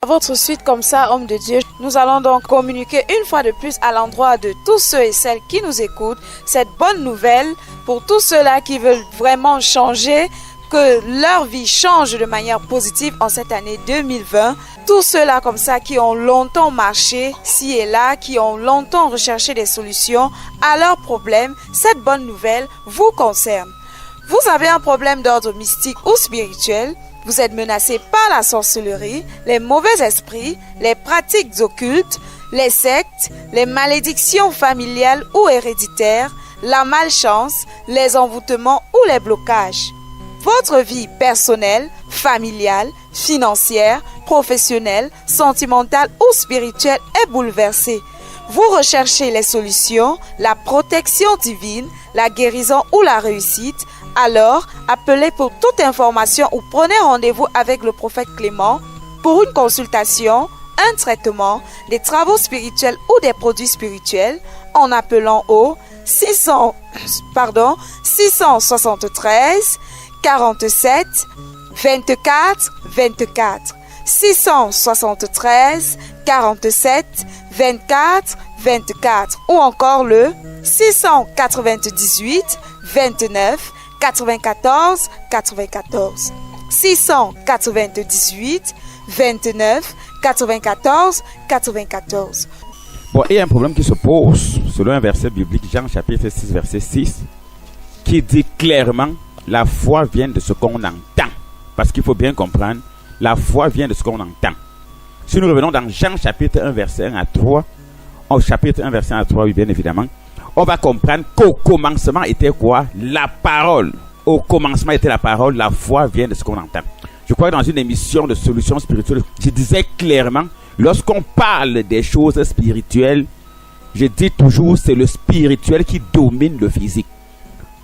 À votre suite, comme ça, homme de Dieu, nous allons donc communiquer une fois de plus à l'endroit de tous ceux et celles qui nous écoutent cette bonne nouvelle pour tous ceux-là qui veulent vraiment changer, que leur vie change de manière positive en cette année 2020. Tous ceux-là comme ça qui ont longtemps marché ci et là, qui ont longtemps recherché des solutions à leurs problèmes, cette bonne nouvelle vous concerne. Vous avez un problème d'ordre mystique ou spirituel, vous êtes menacé par la sorcellerie, les mauvais esprits, les pratiques occultes, les sectes, les malédictions familiales ou héréditaires, la malchance, les envoûtements ou les blocages. Votre vie personnelle, familiale, financière, professionnelle, sentimentale ou spirituelle est bouleversée. Vous recherchez les solutions, la protection divine, la guérison ou la réussite. Alors, appelez pour toute information ou prenez rendez-vous avec le prophète Clément pour une consultation, un traitement, des travaux spirituels ou des produits spirituels en appelant au 673 47 24 24. 673 47 24 24 ou encore le 698 29 94 94. 698 29 94 94. Bon, il y a un problème qui se pose selon un verset biblique, Jean chapitre 6, verset 6, qui dit clairement la foi vient de ce qu'on entend. Parce qu'il faut bien comprendre, la foi vient de ce qu'on entend. Si nous revenons dans Jean chapitre 1, verset 1 à 3, au chapitre 1, verset 1 à 3, oui, bien évidemment, on va comprendre qu'au commencement était quoi? La parole. Au commencement était la parole, la foi vient de ce qu'on entend. Je crois que dans une émission de solutions spirituelles, je disais clairement, lorsqu'on parle des choses spirituelles, je dis toujours c'est le spirituel qui domine le physique.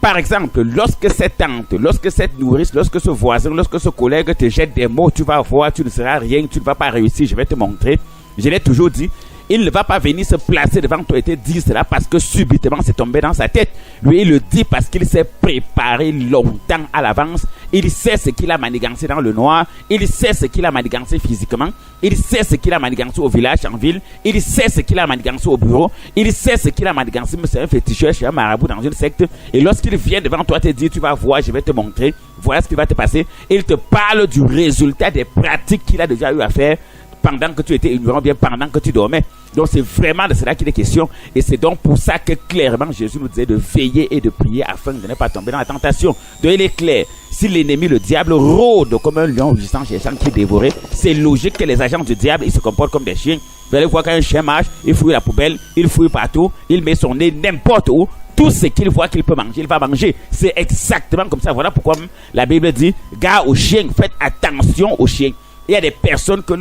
Par exemple, lorsque cette tante, lorsque cette nourrice, lorsque ce voisin, lorsque ce collègue te jette des mots, tu vas voir, tu ne seras rien, tu ne vas pas réussir, je vais te montrer. Je l'ai toujours dit, il ne va pas venir se placer devant toi et te dire cela parce que subitement c'est tombé dans sa tête. Lui, il le dit parce qu'il s'est préparé longtemps à l'avance. Il sait ce qu'il a manigancé dans le noir. Il sait ce qu'il a manigancé physiquement. Il sait ce qu'il a manigancé au village, en ville. Il sait ce qu'il a manigancé au bureau. Il sait ce qu'il a manigancé, mais c'est un féticheur chez un marabout dans une secte. Et lorsqu'il vient devant toi te dire, tu vas voir, je vais te montrer, voilà ce qui va te passer. Il te parle du résultat des pratiques qu'il a déjà eu à faire pendant que tu étais ignorant, bien pendant que tu dormais. Donc c'est vraiment de cela qu'il est question. Et c'est donc pour ça que clairement Jésus nous disait de veiller et de prier afin de ne pas tomber dans la tentation. Donc il est clair, si l'ennemi, le diable, rôde comme un lion rugissant cherchant qui dévorait, c'est logique que les agents du diable, ils se comportent comme des chiens. Vous allez voir quand un chien marche, il fouille la poubelle, il fouille partout, il met son nez n'importe où. Tout ce qu'il voit qu'il peut manger, il va manger. C'est exactement comme ça. Voilà pourquoi la Bible dit, gars aux chiens, faites attention aux chiens. Il y a des personnes que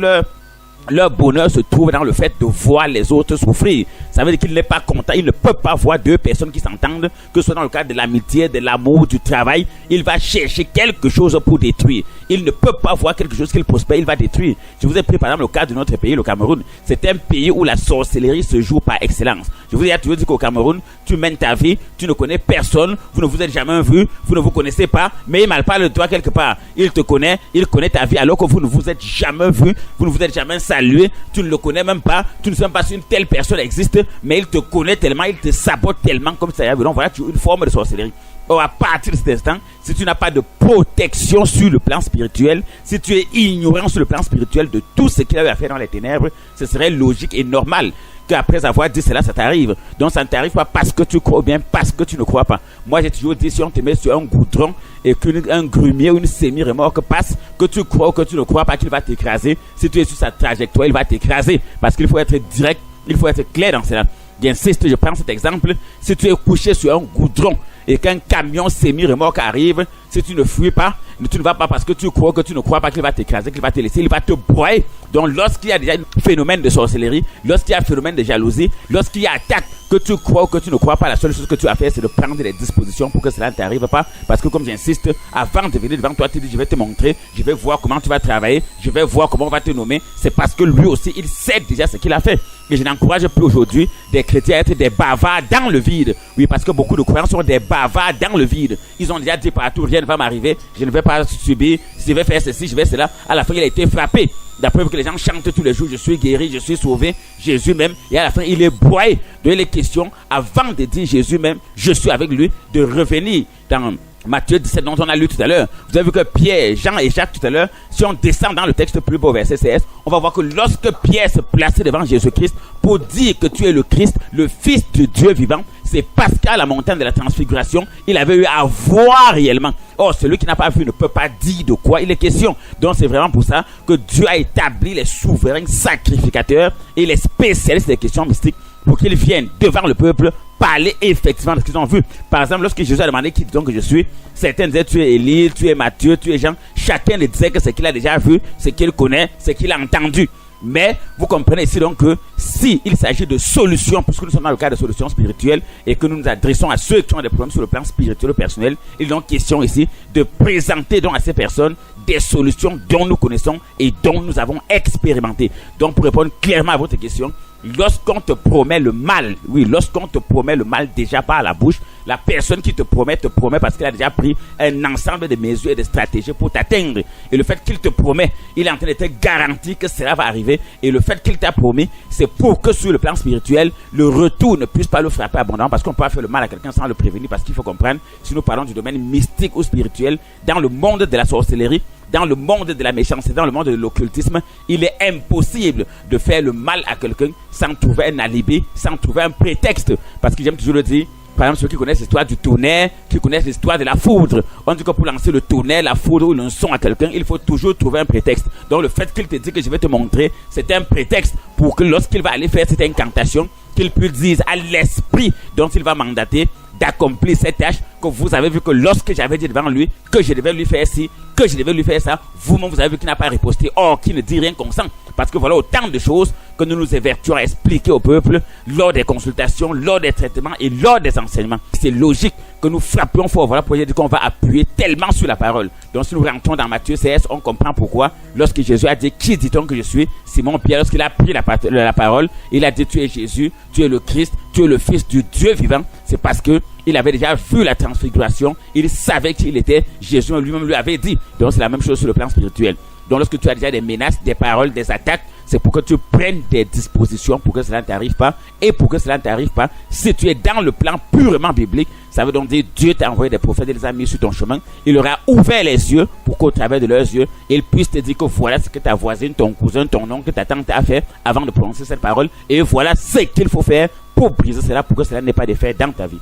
leur bonheur se trouve dans le fait de voir les autres souffrir. Ça veut dire qu'il n'est pas content. Il ne peut pas voir deux personnes qui s'entendent, que ce soit dans le cadre de l'amitié, de l'amour, du travail. Il va chercher quelque chose pour détruire. Il ne peut pas voir quelque chose qu'il prospère, il va détruire. Je vous ai pris par exemple le cas de notre pays, le Cameroun. C'est un pays où la sorcellerie se joue par excellence. Je vous ai toujours dit qu'au Cameroun, tu mènes ta vie, tu ne connais personne, vous ne vous êtes jamais vu, vous ne vous connaissez pas, mais il mal parle de toi quelque part. Il te connaît, il connaît ta vie, alors que vous ne vous êtes jamais vu, vous ne vous êtes jamais salué, tu ne le connais même pas, tu ne sais même pas si une telle personne existe, mais il te connaît tellement, il te sabote tellement comme ça. Donc voilà, tu as une forme de sorcellerie. Or, à partir de cet instant, si tu n'as pas de protection sur le plan spirituel, si tu es ignorant sur le plan spirituel de tout ce qu'il avait à faire dans les ténèbres, ce serait logique et normal qu'après avoir dit cela, ça t'arrive. Donc ça ne t'arrive pas parce que tu crois ou bien parce que tu ne crois pas. Moi, j'ai toujours dit, si on te met sur un goudron et qu'un grumier ou une semi-remorque passe, que tu crois ou que tu ne crois pas qu'il va t'écraser, si tu es sur sa trajectoire, il va t'écraser. Parce qu'il faut être direct, il faut être clair dans cela. J'insiste, je prends cet exemple. Si tu es couché sur un goudron et qu'un camion semi-remorque arrive, si tu ne fuis pas, tu ne vas pas parce que tu crois que tu ne crois pas qu'il va t'écraser, qu'il va te laisser, il va te broyer. Donc lorsqu'il y a déjà un phénomène de sorcellerie, lorsqu'il y a un phénomène de jalousie, lorsqu'il y a attaque, que tu crois ou que tu ne crois pas, la seule chose que tu as à faire, c'est de prendre des dispositions pour que cela ne t'arrive pas. Parce que comme j'insiste, avant de venir devant toi, tu dis, je vais te montrer, je vais voir comment tu vas travailler, je vais voir comment on va te nommer. C'est parce que lui aussi, il sait déjà ce qu'il a fait. Et je n'encourage plus aujourd'hui des chrétiens à être des bavards dans le vide. Oui, parce que beaucoup de croyants sont des bavards dans le vide. Ils ont déjà dit partout, rien ne va m'arriver, je ne vais pas subir, je vais faire ceci, je vais cela. À la fin, il a été frappé. La preuve que les gens chantent tous les jours, je suis guéri, je suis sauvé, Jésus même. Et à la fin, il est broyé. Donc il est question, avant de dire Jésus même, je suis avec lui, de revenir dans Matthieu 17 dont on a lu tout à l'heure. Vous avez vu que Pierre, Jean et Jacques tout à l'heure, si on descend dans le texte plus beau verset 16, on va voir que lorsque Pierre se plaçait devant Jésus-Christ pour dire que tu es le Christ, le Fils de Dieu vivant, c'est parce qu'à la montagne de la transfiguration, il avait eu à voir réellement. Or, celui qui n'a pas vu ne peut pas dire de quoi il est question. Donc c'est vraiment pour ça que Dieu a établi les souverains sacrificateurs et les spécialistes des questions mystiques pour qu'ils viennent devant le peuple parler effectivement de ce qu'ils ont vu. Par exemple, lorsque Jésus a demandé qui donc je suis, certains disaient tu es Élie, tu es Matthieu, tu es Jean. Chacun disait que ce qu'il a déjà vu, ce qu'il connaît, ce qu'il a entendu. Mais vous comprenez ici donc que si il s'agit de solutions, puisque nous sommes dans le cas de solutions spirituelles et que nous nous adressons à ceux qui ont des problèmes sur le plan spirituel ou personnel, il est donc question ici de présenter donc à ces personnes des solutions dont nous connaissons et dont nous avons expérimenté. Donc pour répondre clairement à votre question, lorsqu'on te promet le mal, oui, lorsqu'on te promet le mal déjà par la bouche, La personne qui te promet parce qu'il a déjà pris un ensemble de mesures et de stratégies pour t'atteindre. Et le fait qu'il te promet, il est en train de te garantir que cela va arriver. Et le fait qu'il t'a promis, c'est pour que sur le plan spirituel, le retour ne puisse pas le frapper abondamment, parce qu'on peut pas faire le mal à quelqu'un sans le prévenir. Parce qu'il faut comprendre, si nous parlons du domaine mystique ou spirituel, dans le monde de la sorcellerie, dans le monde de la méchanceté, dans le monde de l'occultisme, il est impossible de faire le mal à quelqu'un sans trouver un alibi, sans trouver un prétexte. Parce que j'aime toujours le dire, par exemple, ceux qui connaissent l'histoire du tonnerre, qui connaissent l'histoire de la foudre, on dit que pour lancer le tonnerre, la foudre ou le son à quelqu'un, il faut toujours trouver un prétexte. Donc le fait qu'il te dit que je vais te montrer, c'est un prétexte pour que lorsqu'il va aller faire cette incantation, qu'il puisse dire à l'esprit dont il va mandater d'accomplir cette tâche, que vous avez vu que lorsque j'avais dit devant lui que je devais lui faire ci, que je devais lui faire ça, vous-même vous avez vu qu'il n'a pas riposté, or qu'il ne dit rien consent. Parce que voilà autant de choses que nous nous évertuons à expliquer au peuple lors des consultations, lors des traitements et lors des enseignements. C'est logique que nous frappions fort, voilà pour dire qu'on va appuyer tellement sur la parole. Donc si nous rentrons dans Matthieu 16, on comprend pourquoi lorsque Jésus a dit « Qui dit-on que je suis ?» Simon-Pierre, lorsqu'il a pris la parole, il a dit « Tu es Jésus, tu es le Christ, tu es le Fils du Dieu vivant ». C'est parce que il avait déjà vu la transfiguration, il savait qui il était, Jésus lui-même lui avait dit. Donc c'est la même chose sur le plan spirituel. Donc lorsque tu as déjà des menaces, des paroles, des attaques, c'est pour que tu prennes des dispositions pour que cela ne t'arrive pas. Et pour que cela ne t'arrive pas, si tu es dans le plan purement biblique, ça veut donc dire Dieu t'a envoyé des prophètes, il les a mis sur ton chemin. Il leur a ouvert les yeux pour qu'au travers de leurs yeux, ils puissent te dire que voilà ce que ta voisine, ton cousin, ton oncle, ta tante a fait avant de prononcer cette parole. Et voilà ce qu'il faut faire pour briser cela, pour que cela n'ait pas d'effet dans ta vie.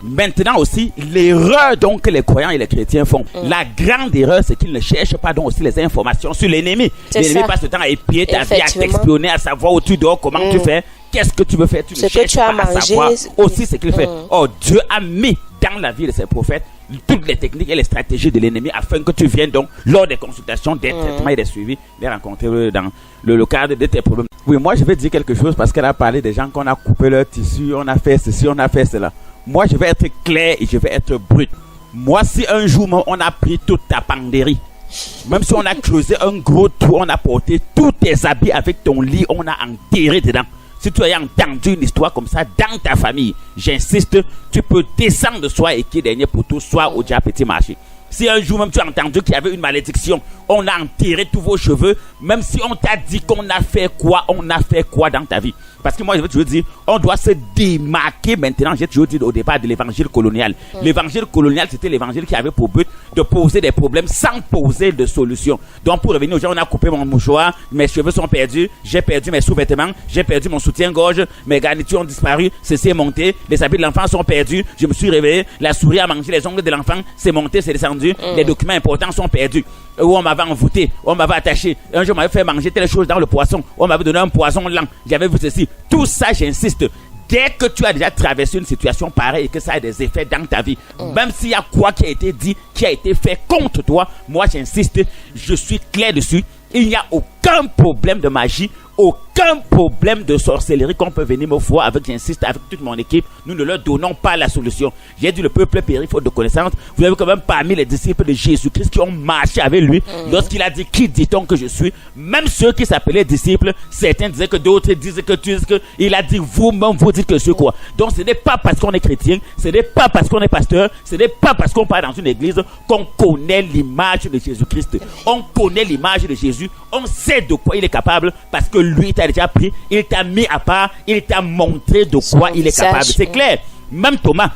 Maintenant aussi, l'erreur donc que les croyants et les chrétiens font, la grande erreur, c'est qu'ils ne cherchent pas donc aussi les informations sur l'ennemi. L'ennemi passe le temps à épier ta vie, à t'espionner, à savoir où tu dors, comment tu fais, qu'est-ce que tu veux faire, tu ne cherches pas à savoir aussi ce qu'il fait. Or, Dieu a mis dans la vie de ses prophètes toutes les techniques et les stratégies de l'ennemi afin que tu viennes donc, lors des consultations, des traitements et des suivis, les rencontrer dans le cadre de tes problèmes. Oui, moi je vais dire quelque chose parce qu'elle a parlé des gens qu'on a coupé leur tissu, on a fait ceci, on a fait cela. Moi, je vais être clair et je vais être brut. Moi, si un jour, on a pris toute ta penderie, même si on a creusé un gros trou, on a porté tous tes habits avec ton lit, on a enterré dedans. Si tu as entendu une histoire comme ça dans ta famille, j'insiste, tu peux descendre soit Équipe Dernier Poteau, soit au Dia Petit Marché. Si un jour même tu as entendu qu'il y avait une malédiction, on a enterré tous vos cheveux, même si on t'a dit qu'on a fait quoi dans ta vie. Parce que moi je veux toujours dire, on doit se démarquer maintenant, j'ai toujours dit au départ de l'évangile colonial. L'évangile colonial, c'était l'évangile qui avait pour but de poser des problèmes sans poser de solution. Donc pour revenir aux gens, on a coupé mon mouchoir, mes cheveux sont perdus, j'ai perdu mes sous-vêtements, j'ai perdu mon soutien-gorge, mes garnitures ont disparu, ceci est monté, les habits de l'enfant sont perdus, je me suis réveillé, la souris a mangé les ongles de l'enfant, c'est monté, c'est descendu, les documents importants sont perdus. Où on m'avait envoûté, on m'avait attaché, un jour on m'avait fait manger telle chose dans le poisson, on m'avait donné un poison lent, j'avais vu ceci. Tout ça, j'insiste, dès que tu as déjà traversé une situation pareille et que ça a des effets dans ta vie, même s'il y a quoi qui a été dit, qui a été fait contre toi, moi j'insiste, je suis clair dessus, il n'y a aucun problème de magie, aucun problème de sorcellerie qu'on peut venir me voir avec, j'insiste, avec toute mon équipe. Nous ne leur donnons pas la solution. J'ai dit le peuple périt faute de connaissance. Vous avez quand même parmi les disciples de Jésus-Christ qui ont marché avec lui lorsqu'il a dit qui dit-on que je suis. Même ceux qui s'appelaient disciples, certains disaient que d'autres disent que tu dis que. Il a dit vous-même vous dites que je suis quoi. Donc ce n'est pas parce qu'on est chrétien, ce n'est pas parce qu'on est pasteur, ce n'est pas parce qu'on part dans une église qu'on connaît l'image de Jésus-Christ. On connaît l'image de Jésus, on sait de quoi il est capable parce que lui t'a déjà pris, il t'a mis à part, il t'a montré de quoi il est capable. C'est clair. Même Thomas,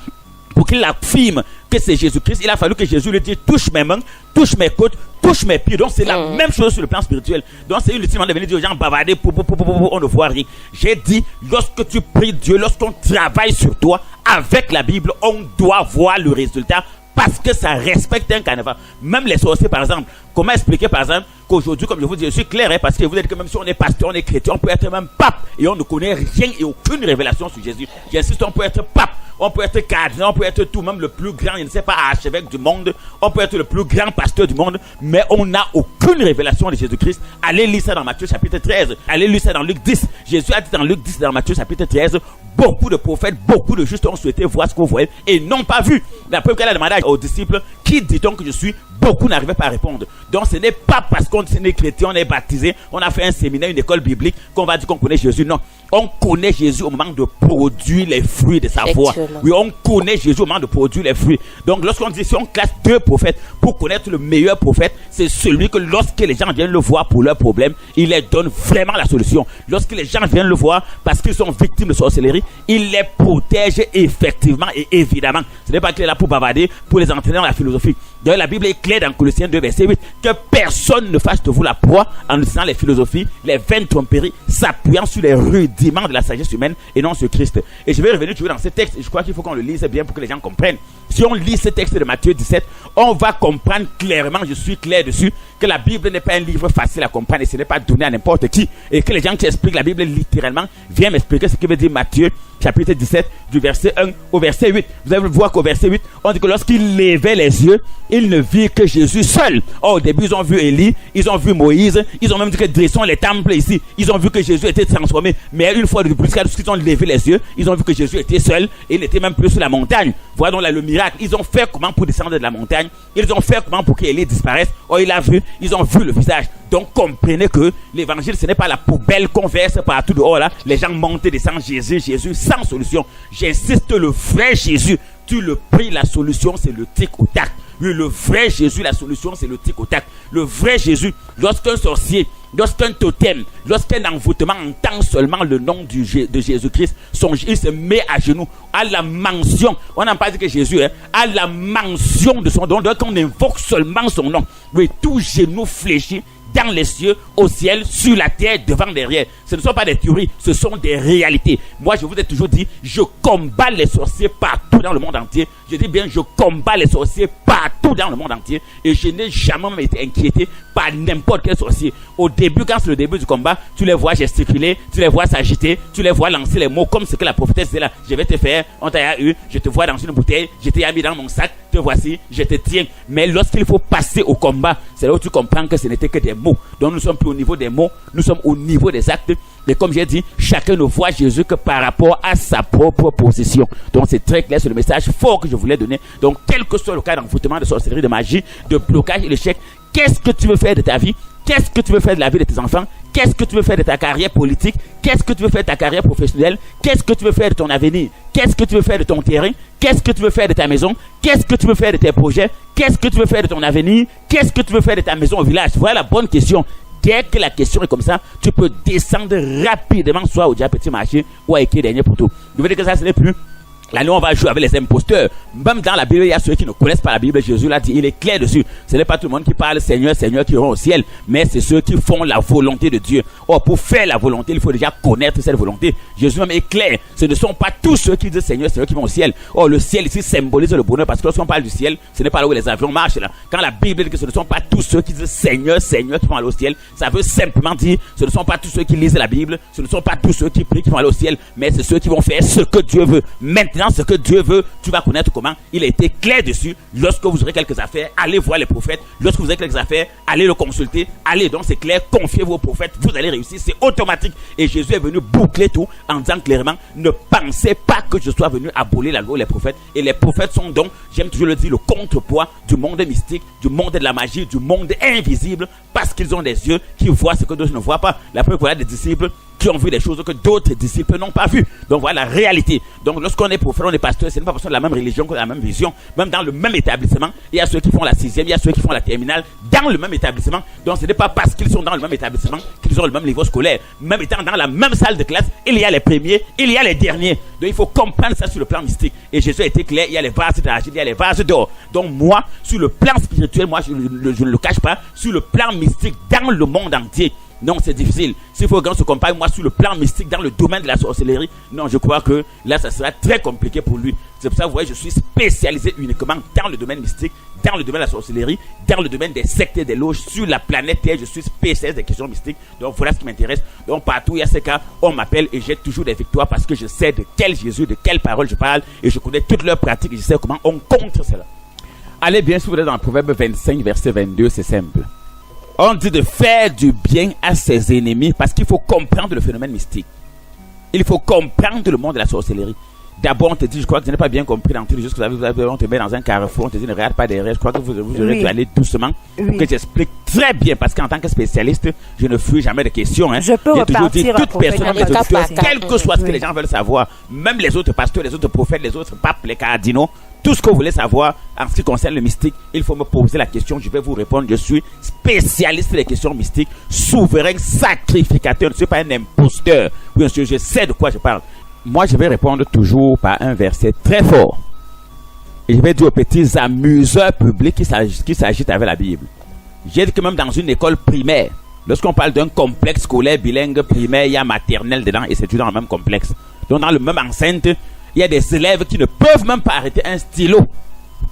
pour qu'il affirme que c'est Jésus-Christ, il a fallu que Jésus lui dise touche mes mains, touche mes côtes, touche mes pieds. Donc c'est la même chose sur le plan spirituel. Donc c'est inutilement de venir dire aux gens bavarder, on ne voit rien. J'ai dit, lorsque tu pries Dieu, lorsqu'on travaille sur toi avec la Bible, on doit voir le résultat. Parce que ça respecte un carnaval. Même les sorciers, par exemple. Comment expliquer, par exemple, qu'aujourd'hui, comme je vous dis, je suis clair, parce que vous êtes que même si on est pasteur, on est chrétien, on peut être même pape. Et on ne connaît rien et aucune révélation sur Jésus. J'insiste, on peut être pape, on peut être cardinal, on peut être tout, même le plus grand, je ne sais pas, archevêque du monde. On peut être le plus grand pasteur du monde. Mais on n'a aucune révélation de Jésus-Christ. Allez lire ça dans Matthieu chapitre 13. Allez lire ça dans Luc 10. Jésus a dit dans Luc 10, dans Matthieu chapitre 13, beaucoup de prophètes, beaucoup de justes ont souhaité voir ce qu'on voyait et n'ont pas vu. La preuve qu'elle a demandé aux disciples, qui dit-on que je suis? beaucoup n'arrivaient pas à répondre. Donc ce n'est pas parce qu'on est chrétien, on est baptisé, on a fait un séminaire, une école biblique, qu'on va dire qu'on connaît Jésus. Non, on connaît Jésus au moment de produire les fruits de sa foi. Oui, on connaît Jésus au moment de produire les fruits. Donc lorsqu'on dit, si on classe 2 prophètes, pour connaître le meilleur prophète, c'est celui que lorsque les gens viennent le voir pour leurs problèmes, il les donne vraiment la solution. Lorsque les gens viennent le voir parce qu'ils sont victimes de sorcellerie, il les protège effectivement et évidemment. Ce n'est pas qu'il est là pour bavarder, pour les entraîner dans la philosophie. D'ailleurs, la Bible est claire dans Colossiens 2, verset 8, que personne ne fasse de vous la proie en utilisant les philosophies, les vaines tromperies, s'appuyant sur les rudiments de la sagesse humaine et non sur Christ. Et je vais revenir toujours dans ce texte, et je crois qu'il faut qu'on le lise bien pour que les gens comprennent. Si on lit ce texte de Matthieu 17, on va comprendre clairement, je suis clair dessus, que la Bible n'est pas un livre facile à comprendre et ce n'est pas donné à n'importe qui. Et que les gens qui expliquent la Bible littéralement viennent m'expliquer ce que veut dire Matthieu chapitre 17 du verset 1 au verset 8. Vous allez voir qu'au verset 8, on dit que lorsqu'ils levaient les yeux, ils ne virent que Jésus seul. Or, au début, ils ont vu Élie, ils ont vu Moïse, ils ont même dit que dressons les temples ici. Ils ont vu que Jésus était transformé. Mais une fois de plus, lorsqu'ils ont levé les yeux, ils ont vu que Jésus était seul et il n'était même plus sur la montagne. Voilà donc là le miracle. Ils ont fait comment pour descendre de la montagne? Ils ont fait comment pour qu'Élie disparaisse? Or, il a vu, ils ont vu le visage. Donc, comprenez que l'évangile, ce n'est pas la poubelle qu'on verse partout dehors là. Les gens montent et descendent Jésus, sans solution. J'insiste, le vrai Jésus, tu le pries, la solution, c'est le tic au tac. Oui, le vrai Jésus, la solution, c'est le tic au tac. Le vrai Jésus, lorsqu'un sorcier, lorsqu'un totem, lorsqu'un envoûtement entend seulement le nom de Jésus-Christ, il se met à genoux à la mention. On n'a pas dit que Jésus, à la mention de son nom. Donc, on invoque seulement son nom. Oui, tout genou fléchit dans les cieux, au ciel, sur la terre, devant, derrière. Ce ne sont pas des théories, ce sont des réalités. Moi, je vous ai toujours dit, je combats les sorciers partout dans le monde entier. Je dis bien, je combats les sorciers partout dans le monde entier. Et je n'ai jamais été inquiété par n'importe quel sorcier. Au début, quand c'est le début du combat, tu les vois gesticuler, tu les vois s'agiter, tu les vois lancer les mots comme ce que la prophétesse disait là. Je vais te faire, on t'a eu, je te vois dans une bouteille, je t'ai mis dans mon sac, te voici, je te tiens. Mais lorsqu'il faut passer au combat, c'est là où tu comprends que ce n'était que des mots. Donc nous ne sommes plus au niveau des mots, nous sommes au niveau des actes. Et comme j'ai dit, chacun ne voit Jésus que par rapport à sa propre position. Donc c'est très clair, c'est le message fort que je voulais donner. Donc quel que soit le cas d'envoûtement, de sorcellerie, de magie, de blocage et d'échec, qu'est-ce que tu veux faire de ta vie? Qu'est-ce que tu veux faire de la vie de tes enfants? Qu'est-ce que tu veux faire de ta carrière politique? Qu'est-ce que tu veux faire de ta carrière professionnelle? Qu'est-ce que tu veux faire de ton avenir? Qu'est-ce que tu veux faire de ton terrain? Qu'est-ce que tu veux faire de ta maison? Qu'est-ce que tu veux faire de tes projets? Qu'est-ce que tu veux faire de ton avenir? Qu'est-ce que tu veux faire de ta maison au village? Voilà la bonne question. Dès que la question est comme ça, tu peux descendre rapidement, soit au Petit Marché ou à Écrire Dernier Poteau. Je veux dire que ça, ce n'est plus là, nous, on va jouer avec les imposteurs. Même dans la Bible, il y a ceux qui ne connaissent pas la Bible. Jésus l'a dit, il est clair dessus. Ce n'est pas tout le monde qui parle Seigneur, Seigneur qui iront au ciel, mais c'est ceux qui font la volonté de Dieu. Or, pour faire la volonté, il faut déjà connaître cette volonté. Jésus même est clair. Ce ne sont pas tous ceux qui disent Seigneur, Seigneur qui vont au ciel. Or, le ciel ici symbolise le bonheur parce que lorsqu'on parle du ciel, ce n'est pas là où les avions marchent là. Quand la Bible dit que ce ne sont pas tous ceux qui disent Seigneur, Seigneur qui vont aller au ciel, ça veut simplement dire ce ne sont pas tous ceux qui lisent la Bible, ce ne sont pas tous ceux qui prient qui vont aller au ciel, mais c'est ceux qui vont faire ce que Dieu veut. Maintenant, ce que Dieu veut, tu vas connaître comment. Il a été clair dessus. Lorsque vous aurez quelques affaires, allez voir les prophètes. Lorsque vous aurez quelques affaires, allez le consulter. Allez, donc c'est clair, confiez-vous aux prophètes, vous allez réussir, c'est automatique. Et Jésus est venu boucler tout en disant clairement, ne pensez pas que je sois venu abolir la loi et les prophètes. Et les prophètes sont donc, j'aime toujours le dire, le contrepoids du monde mystique, du monde de la magie, du monde invisible, parce qu'ils ont des yeux qui voient ce que d'autres ne voient pas. La preuve, voilà des disciples qui ont vu des choses que d'autres disciples n'ont pas vues. Donc voilà la réalité. Donc lorsqu'on est prophète, on est pasteur, ce n'est pas parce qu'on a la même religion, qu'on a la même vision. Même dans le même établissement, il y a ceux qui font la 6e, il y a ceux qui font la terminale dans le même établissement. Donc ce n'est pas parce qu'ils sont dans le même établissement qu'ils ont le même niveau scolaire. Même étant dans la même salle de classe, il y a les premiers, il y a les derniers. Donc il faut comprendre ça sur le plan mystique. Et Jésus a été clair, il y a les vases d'argile, il y a les vases d'or. Donc moi, sur le plan spirituel, moi je ne le cache pas, sur le plan mystique, dans le monde entier, non, c'est difficile. S'il faut qu'on se compare, moi, sur le plan mystique, dans le domaine de la sorcellerie, non, je crois que là, ça sera très compliqué pour lui. C'est pour ça, vous voyez, je suis spécialisé uniquement dans le domaine mystique, dans le domaine de la sorcellerie, dans le domaine des sectes et des loges. Sur la planète Terre, je suis spécialiste des questions mystiques. Donc, voilà ce qui m'intéresse. Donc, partout, il y a ces cas, on m'appelle et j'ai toujours des victoires parce que je sais de quel Jésus, de quelle parole je parle et je connais toutes leurs pratiques et je sais comment on contre cela. Allez bien, si vous êtes dans le Proverbe 25, verset 22, c'est simple. On dit de faire du bien à ses ennemis parce qu'il faut comprendre le phénomène mystique. Il faut comprendre le monde de la sorcellerie. D'abord, on te dit, je crois que je n'ai pas bien compris dans tout le jeu que vous avez, on te met dans un carrefour, on te dit, ne regarde pas derrière. Je crois que vous aurez dû aller doucement pour que j'explique très bien, parce qu'en tant que spécialiste, je ne fuis jamais de questions. Hein. Je peux J'ai toujours dit, toute personne, quel que soit ce que les gens veulent savoir, même les autres pasteurs, les autres prophètes, les autres papes, les cardinaux, tout ce que vous voulez savoir en ce qui concerne le mystique, il faut me poser la question, je vais vous répondre. Je suis spécialiste des questions mystiques, souverain, sacrificateur, je ne suis pas un imposteur. Oui, monsieur, je sais de quoi je parle. Moi, je vais répondre toujours par un verset très fort. Et je vais dire aux petits amuseurs publics qui s'agitent avec la Bible. J'ai dit que même dans une école primaire, lorsqu'on parle d'un complexe scolaire bilingue primaire, il y a maternelle dedans et c'est toujours dans le même complexe. Donc dans le même enceinte, il y a des élèves qui ne peuvent même pas arrêter un stylo,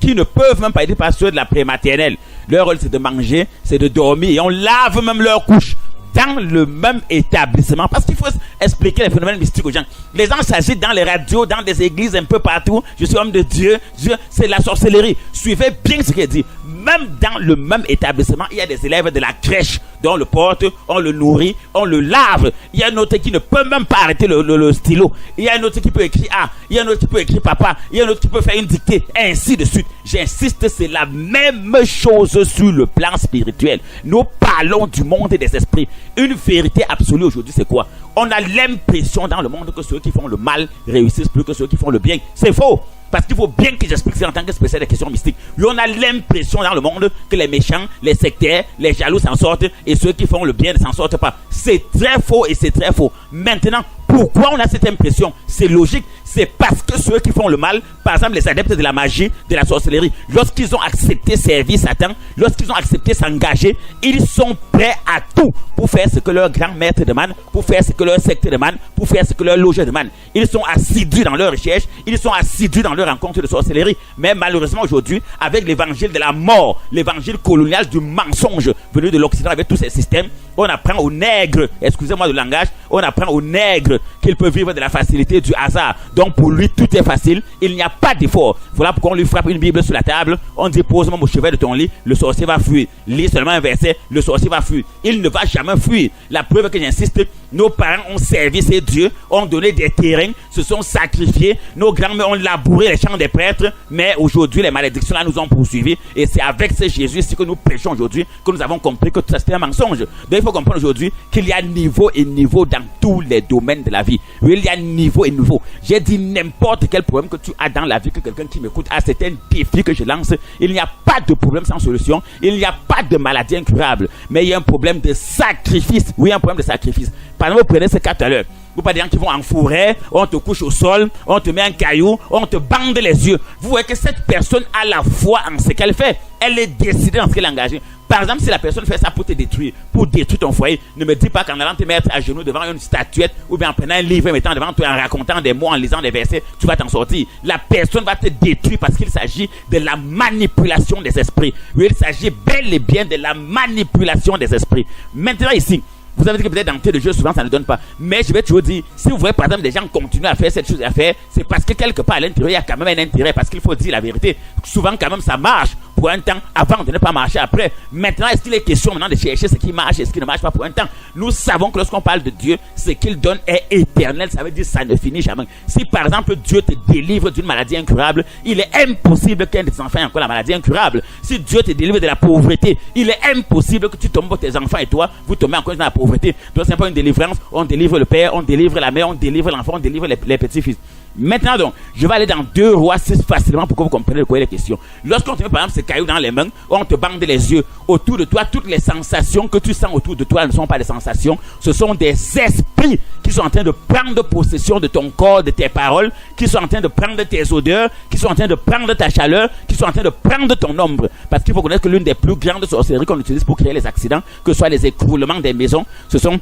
qui ne peuvent même pas aider par ceux de la prématernelle. Leur rôle, c'est de manger, c'est de dormir et on lave même leurs couches dans le même établissement, parce qu'il faut expliquer les phénomènes mystiques aux gens. Les gens s'agitent dans les radios, dans des églises un peu partout. Je suis homme de Dieu, Dieu, c'est la sorcellerie. Suivez bien ce qu'il dit. Même dans le même établissement, il y a des élèves de la crèche dont on le porte, on le nourrit, on le lave. Il y a un autre qui ne peut même pas arrêter le stylo. Il y a un autre qui peut écrire A, il y a un autre qui peut écrire papa, il y a un autre qui peut faire une dictée, ainsi de suite. J'insiste, c'est la même chose sur le plan spirituel. Nous parlons du monde des esprits. Une vérité absolue aujourd'hui, c'est quoi? On a l'impression dans le monde que ceux qui font le mal réussissent plus que ceux qui font le bien. C'est faux. Parce qu'il faut bien que j'explique ça en tant que spécialiste des questions mystiques. Et on a l'impression dans le monde que les méchants, les sectaires, les jaloux s'en sortent et ceux qui font le bien ne s'en sortent pas. C'est très faux et c'est très faux. Maintenant, pourquoi on a cette impression? C'est logique. C'est parce que ceux qui font le mal, par exemple les adeptes de la magie, de la sorcellerie, lorsqu'ils ont accepté servir Satan, lorsqu'ils ont accepté s'engager, ils sont prêts à tout pour faire ce que leur grand maître demande, pour faire ce que leur secte demande, pour faire ce que leur loge demande. Ils sont assidus dans leur recherche, ils sont assidus dans leur rencontre de sorcellerie. Mais malheureusement aujourd'hui, avec l'évangile de la mort, l'évangile colonial du mensonge venu de l'Occident avec tous ces systèmes, on apprend aux nègres, excusez-moi le langage, on apprend aux nègres qu'ils peuvent vivre de la facilité, du hasard. Donc pour lui, tout est facile, il n'y a pas d'effort. Voilà pourquoi on lui frappe une Bible sur la table, on dit pose-moi au chevet de ton lit, le sorcier va fuir. Lis seulement un verset, le sorcier va fuir. Il ne va jamais fuir. La preuve que j'insiste, nos parents ont servi ces dieux, ont donné des terrains, se sont sacrifiés, nos grands-mères ont labouré les champs des prêtres, mais aujourd'hui les malédictions là nous ont poursuivis et c'est avec ce Jésus ici que nous prêchons aujourd'hui que nous avons compris que tout ça c'était un mensonge. Donc il faut comprendre aujourd'hui qu'il y a niveau et niveau dans tous les domaines de la vie. Oui, il y a niveau et niveau. J'ai dit n'importe quel problème que tu as dans la vie, que quelqu'un qui m'écoute a, c'est un défi que je lance. Il n'y a pas de problème sans solution, il n'y a pas de maladie incurable, mais il y a un problème de sacrifice. Oui, un problème de sacrifice. Par exemple, vous prenez ce cas tout à l'heure. Vous pas des gens qui vont en forêt, on te couche au sol, on te met un caillou, on te bande les yeux. Vous voyez que cette personne a la foi en ce qu'elle fait. Elle est décidée dans ce qu'elle est engagée. Par exemple, si la personne fait ça pour te détruire, pour détruire ton foyer, ne me dis pas qu'en allant te mettre à genoux devant une statuette ou bien en prenant un livre et mettant devant toi, en racontant des mots, en lisant des versets, tu vas t'en sortir. La personne va te détruire parce qu'il s'agit de la manipulation des esprits. Oui, il s'agit bel et bien de la manipulation des esprits. Maintenant ici, vous avez dit que peut-être dans tel jeu, souvent ça ne donne pas. Mais je vais toujours dire, si vous voyez par exemple des gens continuer à faire cette chose à faire, c'est parce que quelque part à l'intérieur, il y a quand même un intérêt. Parce qu'il faut dire la vérité. Souvent quand même ça marche pour un temps avant de ne pas marcher après. Maintenant, est-ce qu'il est question maintenant de chercher ce qui marche et ce qui ne marche pas pour un temps? Nous savons que lorsqu'on parle de Dieu, ce qu'il donne est éternel. Ça veut dire que ça ne finit jamais. Si par exemple Dieu te délivre d'une maladie incurable, il est impossible qu'un de tes enfants ait encore la maladie incurable. Si Dieu te délivre de la pauvreté, il est impossible que tu tombes tes enfants et toi, vous tombez encore dans la pauvreté. Donc c'est pas une délivrance, on délivre le père, on délivre la mère, on délivre l'enfant, on délivre les petits-fils. Maintenant donc, je vais aller dans 2 Rois 6 facilement pour que vous compreniez de quoi est la question. Lorsqu'on te met par exemple ce caillou dans les mains, on te bande les yeux, autour de toi, toutes les sensations que tu sens autour de toi ne sont pas des sensations, ce sont des esprits qui sont en train de prendre possession de ton corps, de tes paroles, qui sont en train de prendre tes odeurs, qui sont en train de prendre ta chaleur, qui sont en train de prendre ton ombre. Parce qu'il faut connaître que l'une des plus grandes sorcelleries qu'on utilise pour créer les accidents, que ce soit les écroulements des maisons, ce sont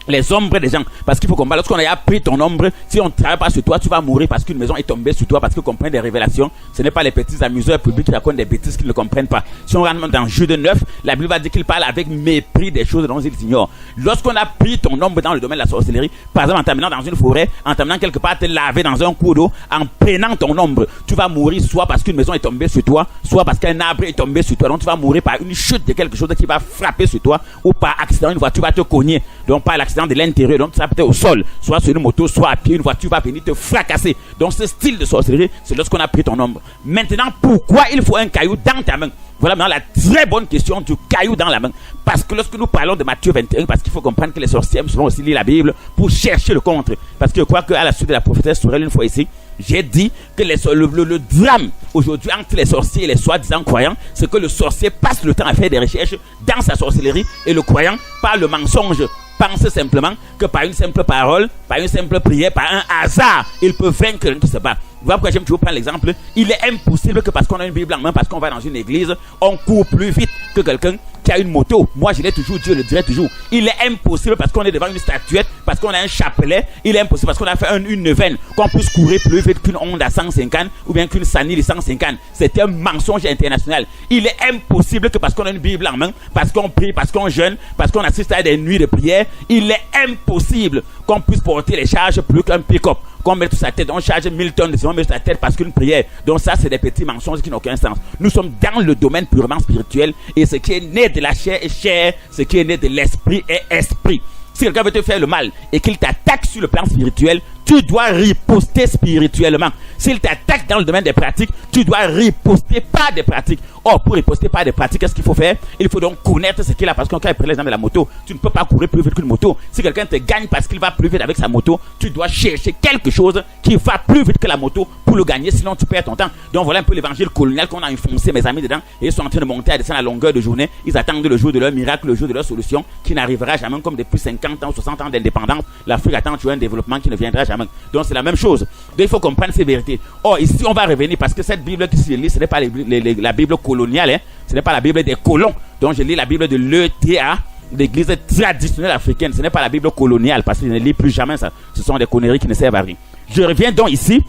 les ombres des gens. Parce qu'il faut comprendre, lorsqu'on a pris ton ombre, si on ne travaille pas sur toi, tu vas mourir parce qu'une maison est tombée sur toi, parce que comprendre des révélations, ce n'est pas les petits amuseurs publics qui racontent des bêtises qu'ils ne comprennent pas. Si on rentre dans Jude 9, la Bible va dire qu'il parle avec mépris des choses dont ils ignorent. Lorsqu'on a pris ton ombre dans le domaine de la sorcellerie, par exemple en t'amenant dans une forêt, en t'amenant quelque part te laver dans un cours d'eau, en prenant ton ombre, tu vas mourir soit parce qu'une maison est tombée sur toi, soit parce qu'un arbre est tombé sur toi. Donc tu vas mourir par une chute de quelque chose qui va frapper sur toi, ou par accident, une voiture va te cogner. Donc par l'accident accident de l'intérieur, donc tu seras peut-être au sol, soit sur une moto, soit à pied, une voiture va venir te fracasser. Donc ce style de sorcellerie, c'est lorsqu'on a pris ton ombre. Maintenant, pourquoi il faut un caillou dans ta main? Voilà maintenant la très bonne question du caillou dans la main. Parce que lorsque nous parlons de Matthieu 21, parce qu'il faut comprendre que les sorciers souvent aussi lire la Bible pour chercher le contre. Parce que je crois qu'à la suite de la prophétesse Sorel une fois ici, j'ai dit que le drame aujourd'hui entre les sorciers et les soi-disant croyants, c'est que le sorcier passe le temps à faire des recherches dans sa sorcellerie et le croyant, par le mensonge, pense simplement que par une simple parole, par une simple prière, par un hasard, il peut vaincre quelqu'un qui se bat. Voilà pourquoi j'aime toujours prendre l'exemple. Il est impossible que parce qu'on a une Bible en main, parce qu'on va dans une église, on court plus vite que quelqu'un qui a une moto. Moi, je l'ai toujours dit, je le dirai toujours. Il est impossible parce qu'on est devant une statuette, parce qu'on a un chapelet. Il est impossible parce qu'on a fait une neuvaine, qu'on puisse courir plus vite qu'une Honda 150 ou bien qu'une Sanil 150. C'est un mensonge international. Il est impossible que parce qu'on a une Bible en main, parce qu'on prie, parce qu'on jeûne, parce qu'on assiste à des nuits de prière, il est impossible qu'on puisse porter les charges plus qu'un pick-up. Qu'on met sur sa tête, on charge 1000 tonnes de ciment, on met sur sa tête parce qu'une prière. Donc ça, c'est des petits mensonges qui n'ont aucun sens. Nous sommes dans le domaine purement spirituel et ce qui est né de la chair est chair, ce qui est né de l'esprit est esprit. Si quelqu'un veut te faire le mal et qu'il t'attaque sur le plan spirituel, tu dois riposter spirituellement. S'il t'attaque dans le domaine des pratiques, tu dois riposter par des pratiques. Or, pour riposter par des pratiques, qu'est-ce qu'il faut faire? Il faut donc connaître ce qu'il a. Parce que quand il prend l'exemple de la moto, tu ne peux pas courir plus vite qu'une moto. Si quelqu'un te gagne parce qu'il va plus vite avec sa moto, tu dois chercher quelque chose qui va plus vite que la moto pour le gagner, sinon tu perds ton temps. Donc voilà un peu l'évangile colonial qu'on a enfoncé mes amis dedans. Et ils sont en train de monter à descendre à longueur de journée. Ils attendent le jour de leur miracle, le jour de leur solution, qui n'arrivera jamais. Comme depuis 50 ans, 60 ans d'indépendance, l'Afrique attend toujours un développement qui ne viendra jamais. Donc c'est la même chose. Donc il faut comprendre ces vérités. Or ici on va revenir parce que cette Bible qui se lit, ce n'est pas la Bible coloniale, hein. Ce n'est pas la Bible des colons. Donc je lis la Bible de l'ETA, l'église traditionnelle africaine. Ce n'est pas la Bible coloniale parce que je ne lis plus jamais ça. Ce sont des conneries qui ne servent à rien. Je reviens donc ici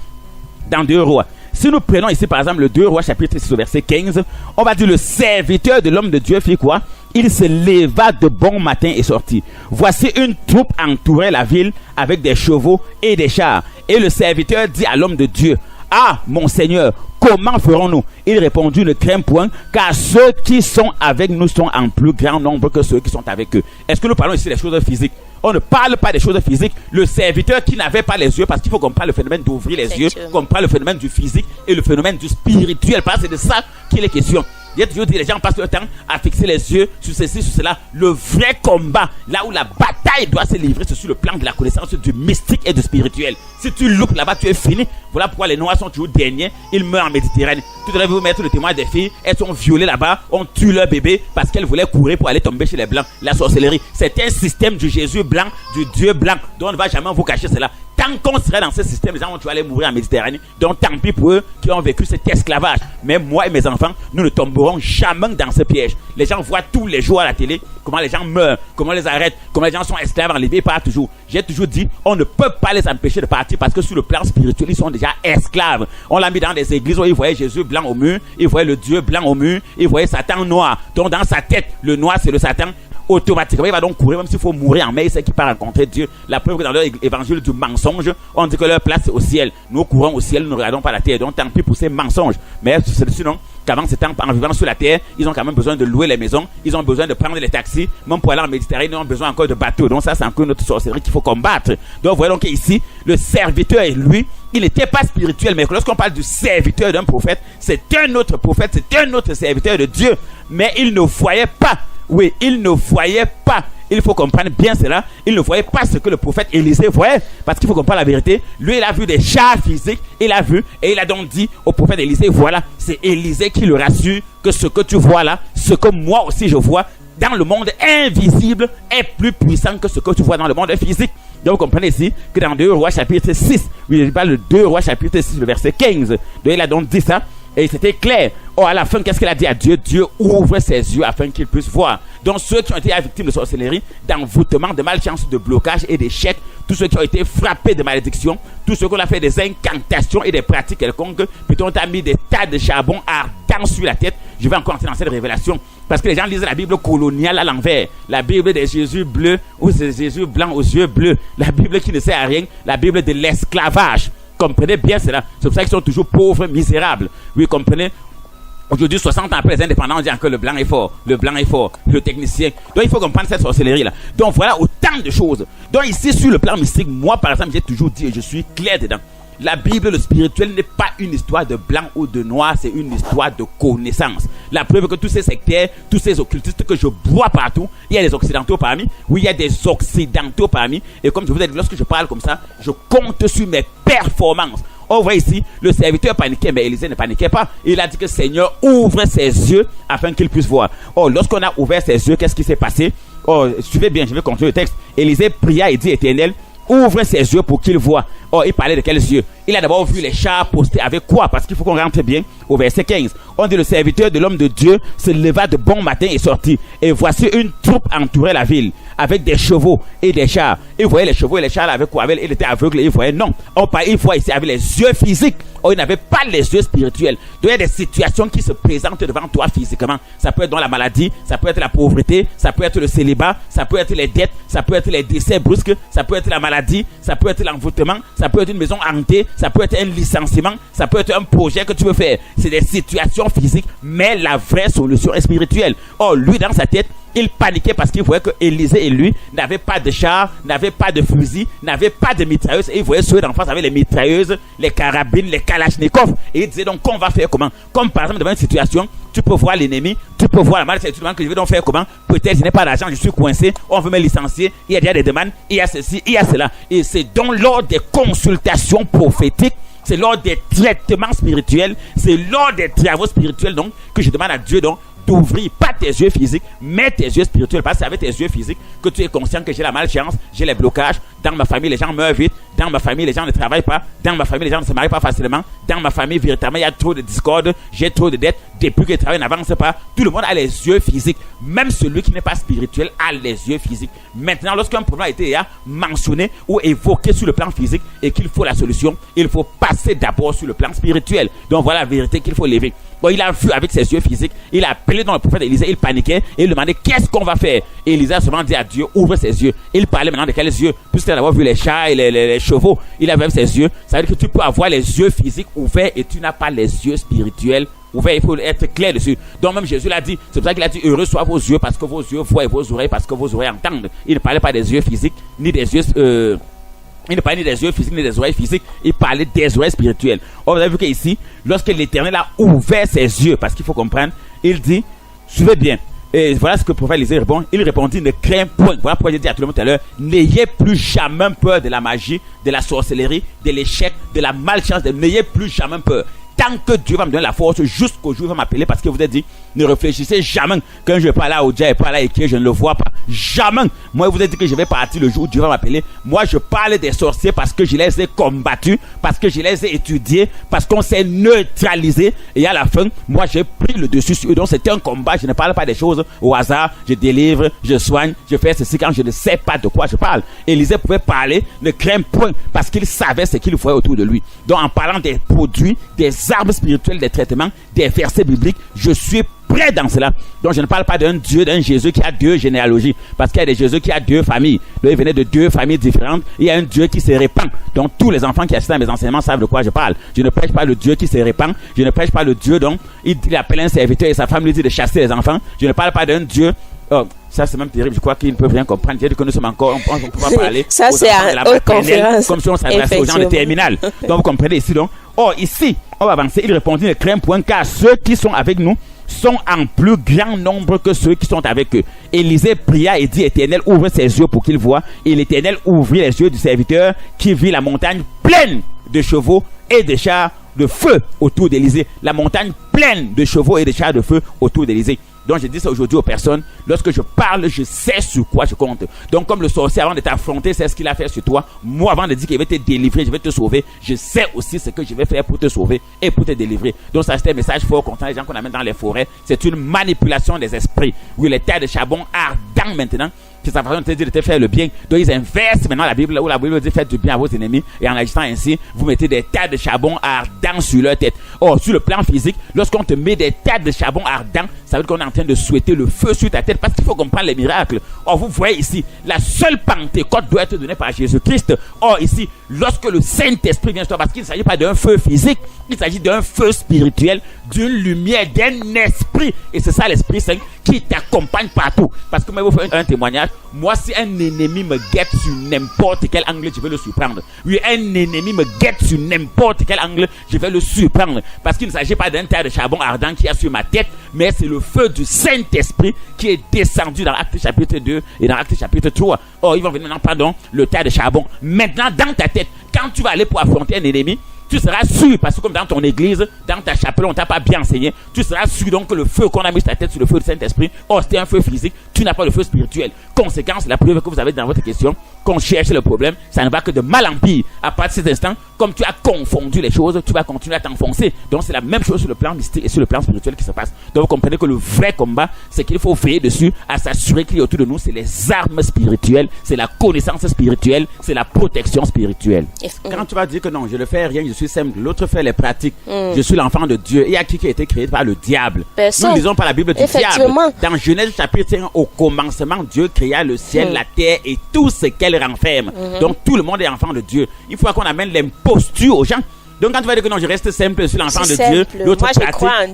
dans 2 Rois. Si nous prenons ici par exemple le 2 Rois chapitre 6 verset 15, on va dire le serviteur de l'homme de Dieu fit quoi? Il se leva de bon matin et sortit. Voici une troupe entourait la ville avec des chevaux et des chars. Et le serviteur dit à l'homme de Dieu: ah, mon Seigneur, comment ferons-nous? Il répondit: ne crains point, car ceux qui sont avec nous sont en plus grand nombre que ceux qui sont avec eux. Est-ce que nous parlons ici des choses physiques? On ne parle pas des choses physiques. Le serviteur qui n'avait pas les yeux, parce qu'il faut comprendre le phénomène d'ouvrir les yeux, comprendre le phénomène du physique et le phénomène du spirituel. Parce que c'est de ça qu'il est question. Il y a toujours dit, les gens passent leur temps à fixer les yeux sur ceci, sur cela. Le vrai combat, là où la bataille doit se livrer, c'est sur le plan de la connaissance du mystique et du spirituel. Si tu loupes là-bas, tu es fini. Voilà pourquoi les Noirs sont toujours derniers. Ils meurent en Méditerranée. Tout à l'heure, vous mettre le témoin des filles. Elles sont violées là-bas. On tue leur bébé parce qu'elles voulaient courir pour aller tomber chez les Blancs. La sorcellerie, c'est un système du Jésus blanc, du Dieu blanc. Donc on ne va jamais vous cacher cela. Tant qu'on serait dans ce système, les gens vont toujours aller mourir en Méditerranée. Donc tant pis pour eux qui ont vécu cet esclavage. Mais moi et mes enfants, nous ne tomberons jamais dans ce piège. Les gens voient tous les jours à la télé comment les gens meurent, comment on les arrête, comment les gens sont esclaves en Libye et partent toujours. J'ai toujours dit, on ne peut pas les empêcher de partir parce que sur le plan spirituel, ils sont déjà esclaves. On l'a mis dans des églises où ils voyaient Jésus blanc au mur, ils voyaient le Dieu blanc au mur, ils voyaient Satan noir. Donc dans sa tête, le noir c'est le Satan. Automatiquement, il va donc courir, même s'il faut mourir en mer, c'est qu'il part rencontrer Dieu. La preuve que dans leur évangile du mensonge, on dit que leur place est au ciel. Nous courons au ciel, nous ne regardons pas la terre. Donc tant pis pour ces mensonges. Mais sinon, qu'avant c'était en vivant sur la terre, ils ont quand même besoin de louer les maisons, ils ont besoin de prendre les taxis, même pour aller en Méditerranée, ils ont besoin encore de bateaux. Donc ça, c'est encore une autre sorcellerie qu'il faut combattre. Donc voyons donc ici, le serviteur est lui, il n'était pas spirituel, mais lorsqu'on parle du serviteur d'un prophète, c'est un autre prophète, c'est un autre serviteur de Dieu. Mais il ne voyait pas. Oui, il ne voyait pas. Il faut comprendre bien cela. Il ne voyait pas ce que le prophète Élisée voyait. Parce qu'il faut comprendre la vérité. Lui, il a vu des chars physiques. Il a vu et il a donc dit au prophète Élisée, voilà, c'est Élisée qui le rassure que ce que tu vois là, ce que moi aussi je vois dans le monde invisible est plus puissant que ce que tu vois dans le monde physique. Donc vous comprenez ici que dans 2 Rois chapitre 6, oui, je parle de 2 Rois chapitre 6, le verset 15. Donc il a donc dit ça. Et c'était clair. Oh, à la fin, qu'est-ce qu'il a dit à Dieu? Dieu ouvre ses yeux afin qu'il puisse voir. Donc ceux qui ont été victimes de sorcellerie, d'envoûtement, de malchance, de blocage et d'échec, tous ceux qui ont été frappés de malédiction, tous ceux qu'on a fait des incantations et des pratiques quelconques, plutôt on t'a mis des tas de charbon ardent sur la tête. Je vais encore entrer dans cette révélation. Parce que les gens lisent la Bible coloniale à l'envers. La Bible des Jésus bleus ou des Jésus blancs aux yeux bleus. La Bible qui ne sert à rien. La Bible de l'esclavage. Comprenez bien cela. C'est pour ça qu'ils sont toujours pauvres, misérables. Oui, comprenez. Aujourd'hui, 60 ans après les indépendants, on dit encore le blanc est fort, le technicien. Donc il faut comprendre cette sorcellerie-là. Donc voilà autant de choses. Donc ici, sur le plan mystique, moi par exemple, j'ai toujours dit, et je suis clair dedans, la Bible, le spirituel n'est pas une histoire de blanc ou de noir, c'est une histoire de connaissance. La preuve que tous ces sectaires, tous ces occultistes que je vois partout, il y a des occidentaux parmi, oui, il y a des occidentaux parmi, et comme je vous ai dit, lorsque je parle comme ça, je compte sur mes performances. On voit ici, le serviteur paniquait, mais Élisée ne paniquait pas. Il a dit que Seigneur ouvre ses yeux afin qu'il puisse voir. Oh, lorsqu'on a ouvert ses yeux, qu'est-ce qui s'est passé? Oh, suivez bien, je vais continuer le texte. Élisée pria et dit, Éternel, ouvre ses yeux pour qu'il voie. Oh, il parlait de quels yeux? Il a d'abord vu les chars postés avec quoi? Parce qu'il faut qu'on rentre bien au verset 15. On dit, le serviteur de l'homme de Dieu se leva de bon matin et sortit. Et voici une troupe entourait la ville avec des chevaux et des chars. Il voyait les chevaux et les chars avec quoi? Il était aveugle et il voyait non. Il voit ici avec les yeux physiques. Oh, il n'avait pas les yeux spirituels. Donc il y a des situations qui se présentent devant toi physiquement. Ça peut être dans la maladie, ça peut être la pauvreté, ça peut être le célibat, ça peut être les dettes, ça peut être les décès brusques, ça peut être la maladie, ça peut être l'envoûtement, ça peut être une maison hantée, ça peut être un licenciement, ça peut être un projet que tu veux faire. C'est des situations physiques, mais la vraie solution est spirituelle. Oh, lui dans sa tête, il paniquait parce qu'il voyait que Élisée et lui n'avaient pas de chars, n'avaient pas de fusils, n'avaient pas de mitrailleuses. Et il voyait ceux d'en face avec les mitrailleuses, les carabines, les kalachnikovs. Et il disait donc, qu'on va faire comment? Comme par exemple, devant une situation, tu peux voir l'ennemi, tu peux voir la maladie, tu demandes que je vais donc faire comment? Peut-être je n'ai pas d'argent, je suis coincé, on veut me licencier, il y a déjà des demandes, il y a ceci, il y a cela. Et c'est donc lors des consultations prophétiques, c'est lors des traitements spirituels, c'est lors des travaux spirituels donc que je demande à Dieu donc d'ouvrir pas tes yeux physiques, mais tes yeux spirituels. Parce que c'est avec tes yeux physiques que tu es conscient que j'ai la malchance, j'ai les blocages. Dans ma famille, les gens meurent vite. Dans ma famille, les gens ne travaillent pas. Dans ma famille, les gens ne se marient pas facilement. Dans ma famille, véritablement, il y a trop de discorde. J'ai trop de dettes. Depuis que le travail n'avance pas, tout le monde a les yeux physiques. Même celui qui n'est pas spirituel a les yeux physiques. Maintenant, lorsqu'un problème a été mentionné ou évoqué sur le plan physique et qu'il faut la solution, il faut passer d'abord sur le plan spirituel. Donc voilà la vérité qu'il faut lever. Bon, il a vu avec ses yeux physiques, il a appelé dans le prophète Élisée, il paniquait et il demandait qu'est-ce qu'on va faire. Et Élisée a seulement dit à Dieu, ouvre ses yeux. Il parlait maintenant de quels yeux? Puisqu'il a d'abord vu les chats et les chevaux, il avait ses yeux. Ça veut dire que tu peux avoir les yeux physiques ouverts et tu n'as pas les yeux spirituels ouverts. Il faut être clair dessus. Donc même Jésus l'a dit, c'est pour ça qu'il a dit, heureux soient vos yeux parce que vos yeux voient et vos oreilles parce que vos oreilles entendent. Il ne parlait pas des yeux physiques ni des yeux il ne parlait ni des yeux physiques ni des oreilles physiques, il parlait des oreilles spirituelles. Or, vous avez vu qu'ici, lorsque l'Éternel a ouvert ses yeux, parce qu'il faut comprendre, il dit, suivez bien. Et voilà ce que le prophète Élisée répond. Il répondit, ne crains point. Voilà pourquoi j'ai dit à tout le monde tout à l'heure, n'ayez plus jamais peur de la magie, de la sorcellerie, de l'échec, de la malchance. N'ayez plus jamais peur. Tant que Dieu va me donner la force jusqu'au jour où il va m'appeler, parce que vous avez dit, ne réfléchissez jamais quand je vais pas là au Dieu et pas là et que je ne le vois pas. Jamais. Moi, je vous ai dit que je vais partir le jour où Dieu va m'appeler. Moi, je parle des sorciers parce que je les ai combattus, parce que je les ai étudiés, parce qu'on s'est neutralisé. Et à la fin, moi, j'ai pris le dessus sur eux. Donc, c'était un combat. Je ne parle pas des choses au hasard. Je délivre, je soigne, je fais ceci quand je ne sais pas de quoi je parle. Élisée pouvait parler, ne crains point, parce qu'il savait ce qu'il voyait autour de lui. Donc, en parlant des produits, des armes spirituelles, des traitements, des versets bibliques, je suis prêt dans cela. Donc je ne parle pas d'un Dieu, d'un Jésus qui a deux généalogies, parce qu'il y a des Jésus qui a deux familles. Donc il venait de deux familles différentes. Il y a un Dieu qui se répand. Donc tous les enfants qui assistent à mes enseignements savent de quoi je parle. Je ne prêche pas le Dieu qui se répand. Je ne prêche pas le Dieu dont il appelle un serviteur et sa femme lui dit de chasser les enfants. Je ne parle pas d'un Dieu. Oh, ça c'est même terrible, je crois qu'ils ne peuvent rien comprendre. J'ai dit que nous sommes encore, on ne peut pas parler ça c'est à haute conférence, comme si on s'adressait aux gens de terminale. Donc vous comprenez ici donc. Oh ici, on va avancer. Il répondit, ne crains point, car ceux qui sont avec nous sont en plus grand nombre que ceux qui sont avec eux. Élisée pria et dit, Éternel, ouvre ses yeux pour qu'il voie. Et l'Éternel ouvrit les yeux du serviteur qui vit la montagne pleine de chevaux et de chars de feu autour d'Élisée. La montagne pleine de chevaux et de chars de feu autour d'Élisée. Donc je dis ça aujourd'hui aux personnes, lorsque je parle, je sais sur quoi je compte. Donc comme le sorcier avant de t'affronter, c'est ce qu'il a fait sur toi. Moi avant de dire qu'il va te délivrer, je vais te sauver, je sais aussi ce que je vais faire pour te sauver et pour te délivrer. Donc ça c'est un message fort contre les gens qu'on amène dans les forêts. C'est une manipulation des esprits. Oui, les terres de charbon ardents maintenant, c'est sa façon de te dire de te faire le bien. Donc ils inversent maintenant la Bible, où la Bible dit faites du bien à vos ennemis, et en agissant ainsi, vous mettez des tas de charbon ardents sur leur tête. Or sur le plan physique, lorsqu'on te met des tas de charbon ardents, ça veut dire qu'on est en train de souhaiter le feu sur ta tête, parce qu'il faut comprendre les miracles. Or vous voyez ici, la seule Pentecôte doit être donnée par Jésus-Christ. Or ici, lorsque le Saint-Esprit vient sur toi, parce qu'il ne s'agit pas d'un feu physique, il s'agit d'un feu spirituel, d'une lumière, d'un esprit. Et c'est ça l'Esprit Saint qui t'accompagne partout. Parce que moi, je vais vous faire un témoignage. Moi, si un ennemi me guette sur n'importe quel angle, je vais le surprendre. Oui, un ennemi me guette sur n'importe quel angle, je vais le surprendre. Parce qu'il ne s'agit pas d'un terre de charbon ardent qui est sur ma tête, mais c'est le feu du Saint-Esprit qui est descendu dans Actes chapitre 2 et dans Actes chapitre 3. Oh, ils vont venir maintenant, le terre de charbon. Maintenant, dans ta tête, quand tu vas aller pour affronter un ennemi, tu seras sûr, parce que comme dans ton église, dans ta chapelle, on ne t'a pas bien enseigné, tu seras sûr donc que le feu qu'on a mis sur ta tête, sur le feu du Saint-Esprit, oh, c'était un feu physique, tu n'as pas le feu spirituel. Conséquence, la preuve que vous avez dans votre question, qu'on cherche le problème, ça ne va que de mal en pire. À partir de cet instant, comme tu as confondu les choses, tu vas continuer à t'enfoncer. Donc c'est la même chose sur le plan mystique et sur le plan spirituel qui se passe. Donc vous comprenez que le vrai combat, c'est qu'il faut veiller dessus, à s'assurer qu'il y a autour de nous, c'est les armes spirituelles, c'est la connaissance spirituelle, c'est la protection spirituelle. Quand tu vas dire que non, je ne fais rien, je suis simple, l'autre fait les pratiques, je suis l'enfant de Dieu, et à qui a été créé par le diable. Nous ne lisons pas la Bible du diable. Dans Genèse chapitre 1, au commencement, Dieu créa le ciel, la terre et tout ce qu'elle renferme. Donc tout le monde est enfant de Dieu. Il faut qu'on amène l'imposture aux gens. Donc quand tu vas dire que non, je reste simple, je suis l'enfant de Dieu, l'autre pratique,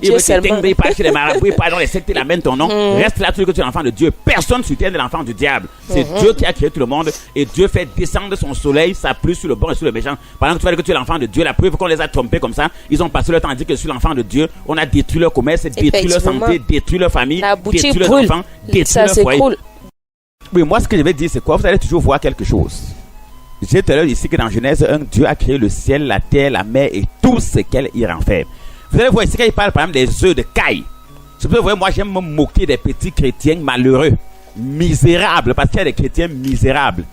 il veut t'éteindre, pas chez les marabouts, pas dans les sectes, il amène ton nom, reste là, tu dis que tu es l'enfant de Dieu. Personne ne soutient de l'enfant du diable. C'est Dieu qui a créé tout le monde et Dieu fait descendre son soleil, sa pluie sur le bon et sur le méchant. Pendant que tu vas dire que tu es l'enfant de Dieu, la preuve qu'on les a trompés comme ça, ils ont passé leur temps à dire que je suis l'enfant de Dieu, on a détruit leur commerce, détruit leur santé, détruit leur famille, détruit leurs enfants, détruit leur foyer. Oui, moi ce que je vais dire c'est quoi? Vous allez toujours voir quelque chose. J'ai tout à l'heure ici que dans Genèse 1, Dieu a créé le ciel, la terre, la mer et tout ce qu'elle y renferme. Vous allez voir ici qu'il parle par exemple des œufs de caille. Vous voyez, moi j'aime me moquer des petits chrétiens malheureux, misérables, parce qu'il y a des chrétiens misérables.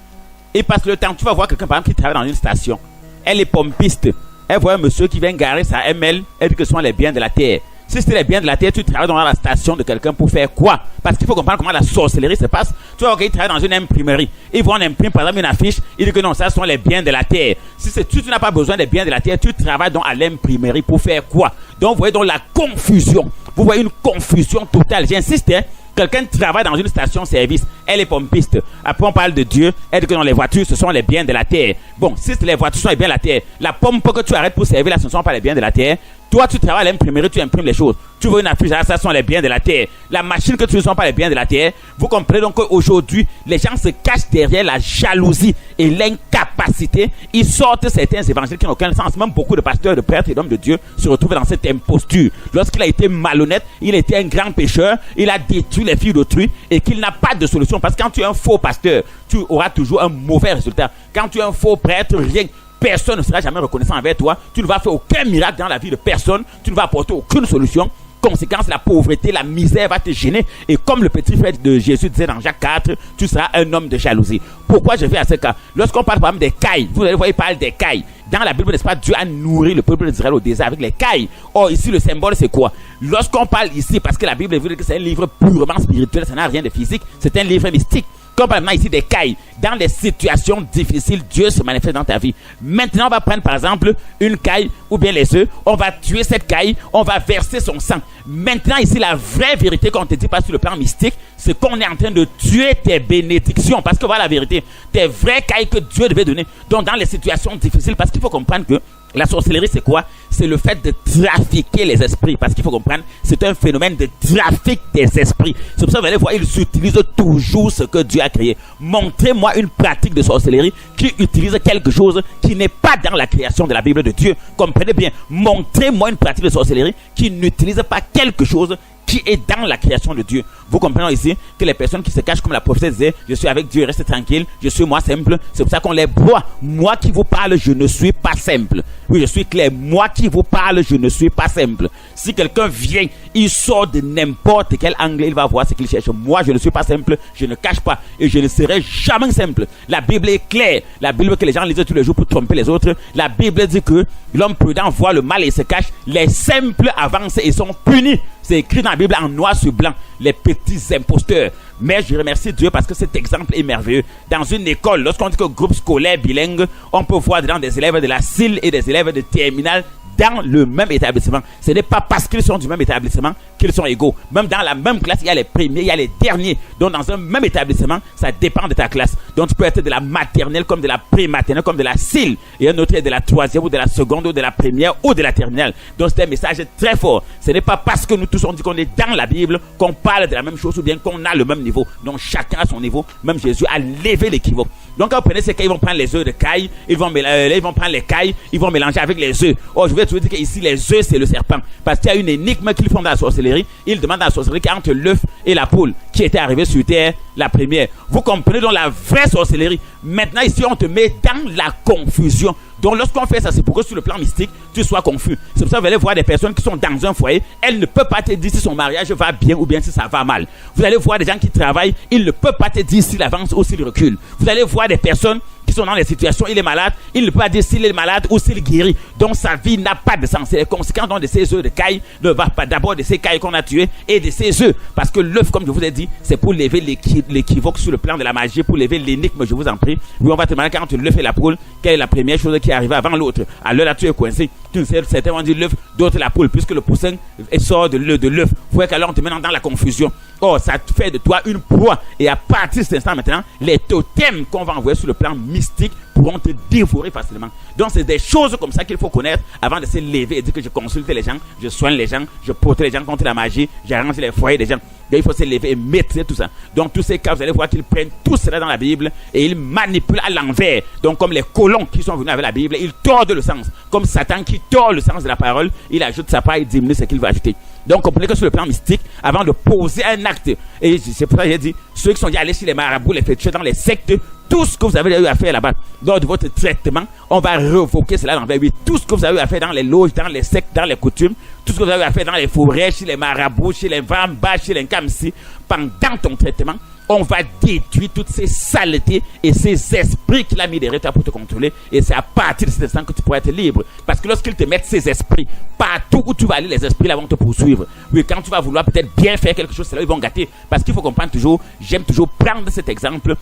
Et parce que le temps, tu vas voir quelqu'un par exemple qui travaille dans une station. Elle est pompiste. Elle voit un monsieur qui vient garer sa ML, elle dit que ce sont les biens de la terre. Si c'était les biens de la terre, tu travailles dans la station de quelqu'un pour faire quoi? Parce qu'il faut comprendre comment la sorcellerie se passe. Tu vois qu'il travaille dans une imprimerie. Ils vont imprimer par exemple une affiche. Il dit que non, ça sont les biens de la terre. Si tu n'as pas besoin des biens de la terre, tu travailles donc à l'imprimerie pour faire quoi? Donc vous voyez donc la confusion. Vous voyez une confusion totale. J'insiste, hein. Quelqu'un travaille dans une station-service, elle est pompiste. Après, on parle de Dieu, elle dit que dans les voitures, ce sont les biens de la terre. Bon, si les voitures sont les biens de la terre, la pompe que tu arrêtes pour servir là, ce ne sont pas les biens de la terre. Toi, tu travailles à l'imprimerie, tu imprimes les choses. Tu veux une affiche, ça sont les biens de la terre. La machine que tu ne sont pas les biens de la terre. Vous comprenez donc qu'aujourd'hui, les gens se cachent derrière la jalousie et l'incapacité. Ils sortent certains évangiles qui n'ont aucun sens. Même beaucoup de pasteurs, de prêtres et d'hommes de Dieu se retrouvent dans cette imposture. Lorsqu'il a été malhonnête, il était un grand pécheur, il a détruit les filles d'autrui et qu'il n'a pas de solution. Parce que quand tu es un faux pasteur, tu auras toujours un mauvais résultat. Quand tu es un faux prêtre, rien. Personne ne sera jamais reconnaissant envers toi. Tu ne vas faire aucun miracle dans la vie de personne. Tu ne vas apporter aucune solution. Conséquence, la pauvreté, la misère va te gêner. Et comme le petit frère de Jésus disait dans Jacques 4, tu seras un homme de jalousie. Pourquoi je fais à ce cas? Lorsqu'on parle par exemple des cailles, vous allez voir, il parle des cailles. Dans la Bible, n'est-ce pas, Dieu a nourri le peuple d'Israël au désert avec les cailles. Or, ici, le symbole, c'est quoi? Lorsqu'on parle ici, parce que la Bible veut dire que c'est un livre purement spirituel, ça n'a rien de physique, c'est un livre mystique. Comme par exemple ici des cailles, dans les situations difficiles, Dieu se manifeste dans ta vie. Maintenant, on va prendre par exemple une caille ou bien les œufs, on va tuer cette caille, on va verser son sang. Maintenant ici, la vraie vérité qu'on te dit pas sur le plan mystique, c'est qu'on est en train de tuer tes bénédictions. Parce que voilà la vérité, tes vraies cailles que Dieu devait donner. Donc dans les situations difficiles, parce qu'il faut comprendre que la sorcellerie, c'est quoi? C'est le fait de trafiquer les esprits. Parce qu'il faut comprendre, c'est un phénomène de trafic des esprits. C'est pour ça que vous allez voir, ils utilisent toujours ce que Dieu a créé. Montrez-moi une pratique de sorcellerie qui utilise quelque chose qui n'est pas dans la création de la Bible de Dieu. Comprenez bien, montrez-moi une pratique de sorcellerie qui n'utilise pas quelque chose qui est dans la création de Dieu. Vous comprenez ici que les personnes qui se cachent comme la prophétie disait, je suis avec Dieu, restez tranquille, je suis moi simple. C'est pour ça qu'on les broie. Moi qui vous parle, je ne suis pas simple. Oui, je suis clair. Moi qui vous parle, je ne suis pas simple. Si quelqu'un vient, il sort de n'importe quel angle, il va voir ce qu'il cherche. Moi, je ne suis pas simple, je ne cache pas et je ne serai jamais simple. La Bible est claire. La Bible que les gens lisent tous les jours pour tromper les autres. La Bible dit que l'homme prudent voit le mal et se cache. Les simples avancent et sont punis. C'est écrit dans la Bible en noir sur blanc. Les petits imposteurs. Mais je remercie Dieu parce que cet exemple est merveilleux. Dans une école, lorsqu'on dit que groupe scolaire bilingue, on peut voir dedans des élèves de la CIL et des élèves de terminale dans le même établissement. Ce n'est pas parce qu'ils sont du même établissement qu'ils sont égaux. Même dans la même classe, il y a les premiers, il y a les derniers. Donc dans un même établissement, ça dépend de ta classe. Donc tu peux être de la maternelle comme de la pré-maternelle comme de la CIL. Et un autre est de la troisième ou de la seconde ou de la première ou de la terminale. Donc c'est un message très fort. Ce n'est pas parce que nous tous on dit qu'on est dans la Bible qu'on parle de la même chose ou bien qu'on a le même niveau. Donc chacun a son niveau. Même Jésus a levé l'équivoque. Donc quand vous prenez ces cas, ils vont prendre les œufs de caille, ils vont prendre les cailles, ils vont mélanger avec les œufs. Oh, je vais te dire qu'ici les œufs c'est le serpent. Parce qu'il y a une énigme qu'ils font dans la sorcellerie. Ils demandent à la sorcellerie entre l'œuf et la poule qui était arrivée sur terre la première. Vous comprenez donc la vraie sorcellerie. Maintenant ici on te met dans la confusion. Donc lorsqu'on fait ça, c'est pour que sur le plan mystique, tu sois confus. C'est pour ça que vous allez voir des personnes qui sont dans un foyer, elles ne peuvent pas te dire si son mariage va bien ou bien si ça va mal. Vous allez voir des gens qui travaillent, ils ne peuvent pas te dire s'il avance ou s'il recule. Vous allez voir des personnes qui sont dans des situations, il est malade, il ne peut pas dire s'il est malade ou s'il guérit. Donc sa vie n'a pas de sens. C'est les conséquences donc de ces œufs de caille, ne va pas d'abord de ces cailles qu'on a tuées et de ces œufs. Parce que l'œuf, comme je vous ai dit, c'est pour lever l'équivoque sur le plan de la magie, pour lever l'énigme, je vous en prie. Oui, on va te demander quand tu l'œuf et la poule, quelle est la première chose qui est arrivée avant l'autre. Alors là, tu es coincé. Tu sais, certains vont dire l'œuf, d'autres la poule, puisque le poussin sort de l'œuf. Vous voyez qu'alors on te met dans la confusion. Oh, ça fait de toi une proie. Et à partir de cet instant maintenant, les totems qu'on va envoyer sur le plan mystique pourront te dévorer facilement. Donc c'est des choses comme ça qu'il faut connaître avant de se lever et dire que je consulte les gens, je soigne les gens, je protège les gens contre la magie, j'arrange les foyers des gens. Donc il faut se lever et maîtriser tout ça. Donc tous ces cas, vous allez voir qu'ils prennent tout cela dans la Bible et ils manipulent à l'envers. Donc comme les colons qui sont venus avec la Bible, ils tordent le sens. Comme Satan qui tord le sens de la parole, il ajoute sa part et diminue ce qu'il va ajouter. Donc comprenez que sur le plan mystique, avant de poser un acte, et c'est pour ça que j'ai dit, ceux qui sont allés chez les marabouts, les féticheurs, dans les sectes, tout ce que vous avez eu à faire là-bas, lors de votre traitement, on va révoquer cela l'envers. Oui, tout ce que vous avez eu à faire dans les loges, dans les sectes, dans les coutumes, tout ce que vous avez eu à faire dans les forêts, chez les marabouts, chez les vambas, chez les kamsi, pendant ton traitement, on va détruire toutes ces saletés et ces esprits qu'il a mis derrière toi pour te contrôler. Et c'est à partir de cet instant que tu pourras être libre. Parce que lorsqu'ils te mettent ces esprits, partout où tu vas aller, les esprits là vont te poursuivre. Oui, quand tu vas vouloir peut-être bien faire quelque chose, c'est là ils vont gâter. Parce qu'il faut comprendre toujours, j'aime toujours prendre cet exemple.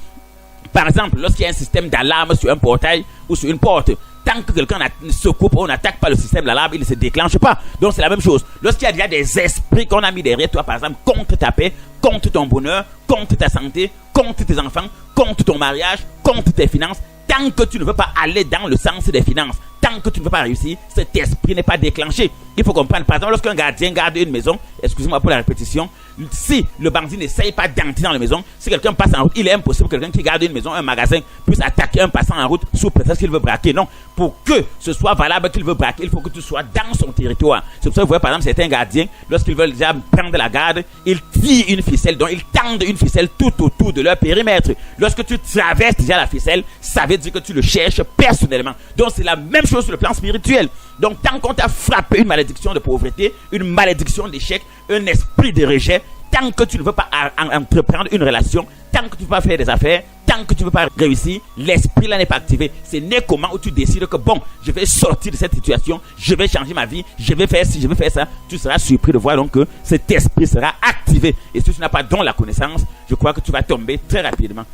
Par exemple, lorsqu'il y a un système d'alarme sur un portail ou sur une porte, tant que quelqu'un se coupe ou n'attaque pas le système d'alarme, il ne se déclenche pas. Donc c'est la même chose. Lorsqu'il y a déjà des esprits qu'on a mis derrière toi, par exemple, contre ta paix, contre ton bonheur, contre ta santé, contre tes enfants, contre ton mariage, contre tes finances, tant que tu ne veux pas aller dans le sens des finances, tant que tu ne veux pas réussir, cet esprit n'est pas déclenché. Il faut comprendre, par exemple, lorsqu'un gardien garde une maison, excusez-moi pour la répétition, si le bandit n'essaye pas d'entrer dans la maison, si quelqu'un passe en route, il est impossible que quelqu'un qui garde une maison, un magasin, puisse attaquer un passant en route sous prétexte qu'il veut braquer. Non, pour que ce soit valable qu'il veut braquer, il faut que tu sois dans son territoire. C'est pour ça que vous voyez par exemple certains gardiens, lorsqu'ils veulent déjà prendre la garde, ils tirent une ficelle, donc ils tendent une ficelle tout autour de leur périmètre. Lorsque tu traverses déjà la ficelle, ça veut dire que tu le cherches personnellement. Donc c'est la même chose sur le plan spirituel. Donc tant qu'on t'a frappé une malédiction de pauvreté, une malédiction d'échec, un esprit de rejet, tant que tu ne veux pas entreprendre une relation, tant que tu ne veux pas faire des affaires, tant que tu ne veux pas réussir, l'esprit là n'est pas activé. C'est né comment où tu décides que bon, je vais sortir de cette situation, je vais changer ma vie, je vais faire ci, je vais faire ça. Tu seras surpris de voir donc que cet esprit sera activé. Et si tu n'as pas donc la connaissance, je crois que tu vas tomber très rapidement.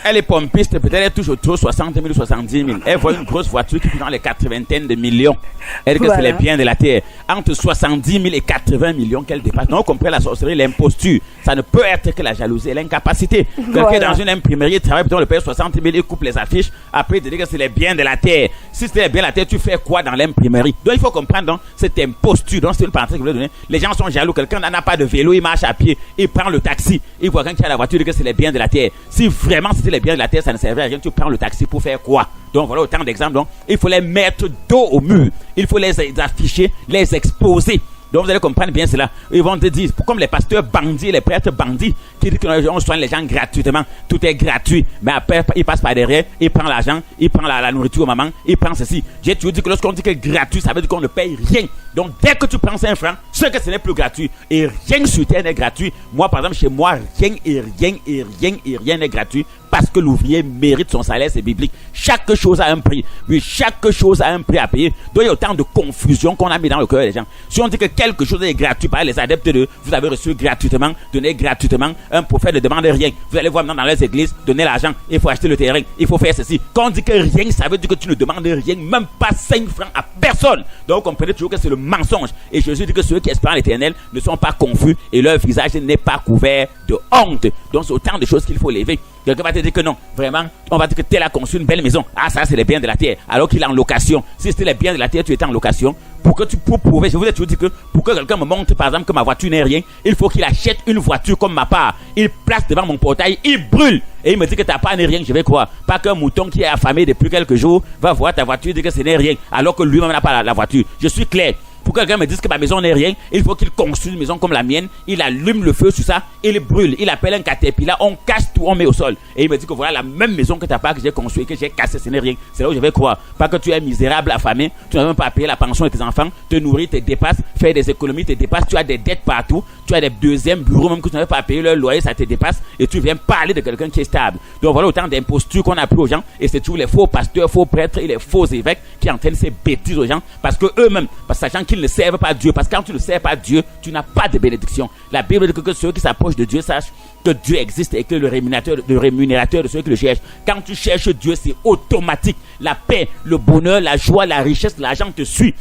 Elle est pompiste, peut-être elle touche autour de 60 000 ou 70 000. Elle voit une grosse voiture qui est dans les 80 de millions. Elle dit que c'est les biens de la terre. Entre 70 000 et 80 millions qu'elle dépasse. Donc, on comprend la sorcellerie, l'imposture. Ça ne peut être que la jalousie et l'incapacité. Quelqu'un dans une imprimerie travaille, peut-être le paye 60 000, il coupe les affiches. Après, il te dit que c'est les biens de la terre. Si c'est les biens de la terre, tu fais quoi dans l'imprimerie? Donc, il faut comprendre donc, cette imposture. Donc, c'est une parenthèse que je voulais donner. Les gens sont jaloux. Quelqu'un n'en a pas de vélo, il marche à pied, il prend le taxi. Il voit quelqu'un qui a la voiture, il dit que c'est les biens de la terre. Si vraiment c'était les biens de la terre, ça ne servait à rien. Tu prends le taxi pour faire quoi? Donc voilà autant d'exemples. Donc il faut les mettre dos au mur. Il faut les afficher, les exposer. Donc vous allez comprendre bien cela. Ils vont te dire, comme les pasteurs bandits, les prêtres bandits, qui disent qu'on soigne les gens gratuitement. Tout est gratuit. Mais après, ils passent par derrière, ils prennent l'argent, ils prennent la nourriture aux mamans, ils prennent ceci. J'ai toujours dit que lorsqu'on dit que gratuit, ça veut dire qu'on ne paye rien. Donc, dès que tu prends 5 francs, ce que ce n'est plus gratuit. Et rien sur terre n'est gratuit. Moi, par exemple, chez moi, rien n'est gratuit. Parce que l'ouvrier mérite son salaire, c'est biblique. Chaque chose a un prix. Oui, chaque chose a un prix à payer. Donc, il y a autant de confusion qu'on a mis dans le cœur des gens. Si on dit que quelque chose est gratuit par les adeptes de vous avez reçu gratuitement, donné gratuitement, un prophète ne demande rien. Vous allez voir maintenant dans les églises, donner l'argent, il faut acheter le terrain, il faut faire ceci. Quand on dit que rien, ça veut dire que tu ne demandes rien, même pas 5 francs à personne. Donc, vous comprenez toujours que c'est le mensonge. Et Jésus dit que ceux qui espèrent l'Éternel ne sont pas confus et leur visage n'est pas couvert de honte. Donc, c'est autant de choses qu'il faut lever. Quelqu'un va te dire que non, vraiment, on va dire que tel a conçu une belle maison. Ah, ça, c'est les biens de la terre. Alors qu'il est en location. Si c'était les biens de la terre, tu étais en location. Pour prouver, je vous ai toujours dit que pour que quelqu'un me montre, par exemple, que ma voiture n'est rien, il faut qu'il achète une voiture comme ma part. Il place devant mon portail, il brûle. Et il me dit que ta part n'est rien, je vais croire. Pas qu'un mouton qui est affamé depuis quelques jours va voir ta voiture et dire que ce n'est rien. Alors que lui-même n'a pas la voiture. Je suis clair. Pour que quelqu'un me dise que ma maison n'est rien, il faut qu'il construise une maison comme la mienne. Il allume le feu sur ça, il brûle. Il appelle un caterpillar, on casse tout, on met au sol. Et il me dit que voilà la même maison que ta part que j'ai construite, que j'ai cassée, ce n'est rien. C'est là où je vais croire. Pas que tu es misérable, affamé, tu n'as même pas payé la pension de tes enfants, te nourrir, te dépasses, faire des économies, te dépasses, tu as des dettes partout, tu as des deuxièmes bureaux même que tu n'avais pas payé leur loyer, ça te dépasse et tu viens parler de quelqu'un qui est stable. Donc voilà autant d'impostures qu'on a pris aux gens et c'est toujours les faux pasteurs, faux prêtres et les faux évêques qui entraînent ces bêtises aux gens parce que eux-mêmes, sachant qu'ils ne servent pas Dieu, parce que quand tu ne sers pas Dieu, tu n'as pas de bénédiction. La Bible dit que ceux qui s'approchent de Dieu sachent que Dieu existe et que le rémunérateur de ceux qui le cherchent. Quand tu cherches Dieu, c'est automatique. La paix, le bonheur, la joie, la richesse, l'argent te suit.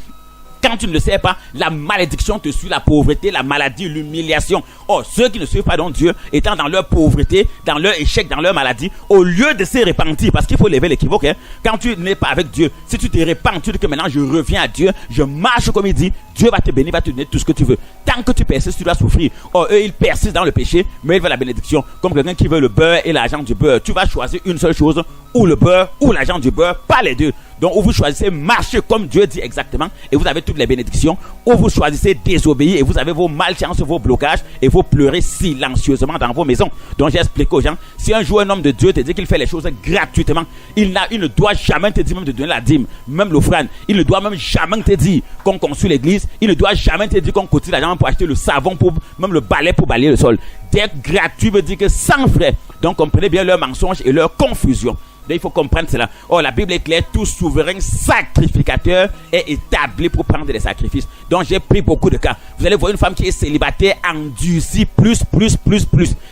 Quand tu ne le sais pas, la malédiction te suit, la pauvreté, la maladie, l'humiliation. Or, ceux qui ne suivent pas donc Dieu, étant dans leur pauvreté, dans leur échec, dans leur maladie, au lieu de se repentir, parce qu'il faut lever l'équivoque, hein, quand tu n'es pas avec Dieu, si tu te repens, tu dis que maintenant je reviens à Dieu, je marche comme il dit, Dieu va te bénir, va te donner tout ce que tu veux. Tant que tu persistes, tu dois souffrir. Or, eux, ils persistent dans le péché, mais ils veulent la bénédiction. Comme quelqu'un qui veut le beurre et l'argent du beurre. Tu vas choisir une seule chose, ou le beurre, ou l'argent du beurre, pas les deux. Donc, où vous choisissez marcher comme Dieu dit exactement, et vous avez toutes les bénédictions, ou vous choisissez désobéir, et vous avez vos malchances, vos blocages, et vous pleurez silencieusement dans vos maisons. Donc, j'ai expliqué aux gens, si un jour un homme de Dieu te dit qu'il fait les choses gratuitement, il ne doit jamais te dire même de donner la dîme, même l'offrande. Il ne doit même jamais te dire qu'on construit l'église, il ne doit jamais te dire qu'on cotise l'argent pour acheter le savon, pour même le balai pour balayer le sol. D'être gratuit veut dire que sans frais. Donc, comprenez bien leurs mensonges et leur confusion. Donc, il faut comprendre cela. Or, la Bible est claire, tout souverain sacrificateur est établi pour prendre des sacrifices. Donc, j'ai pris beaucoup de cas. Vous allez voir une femme qui est célibataire, endurcie plus.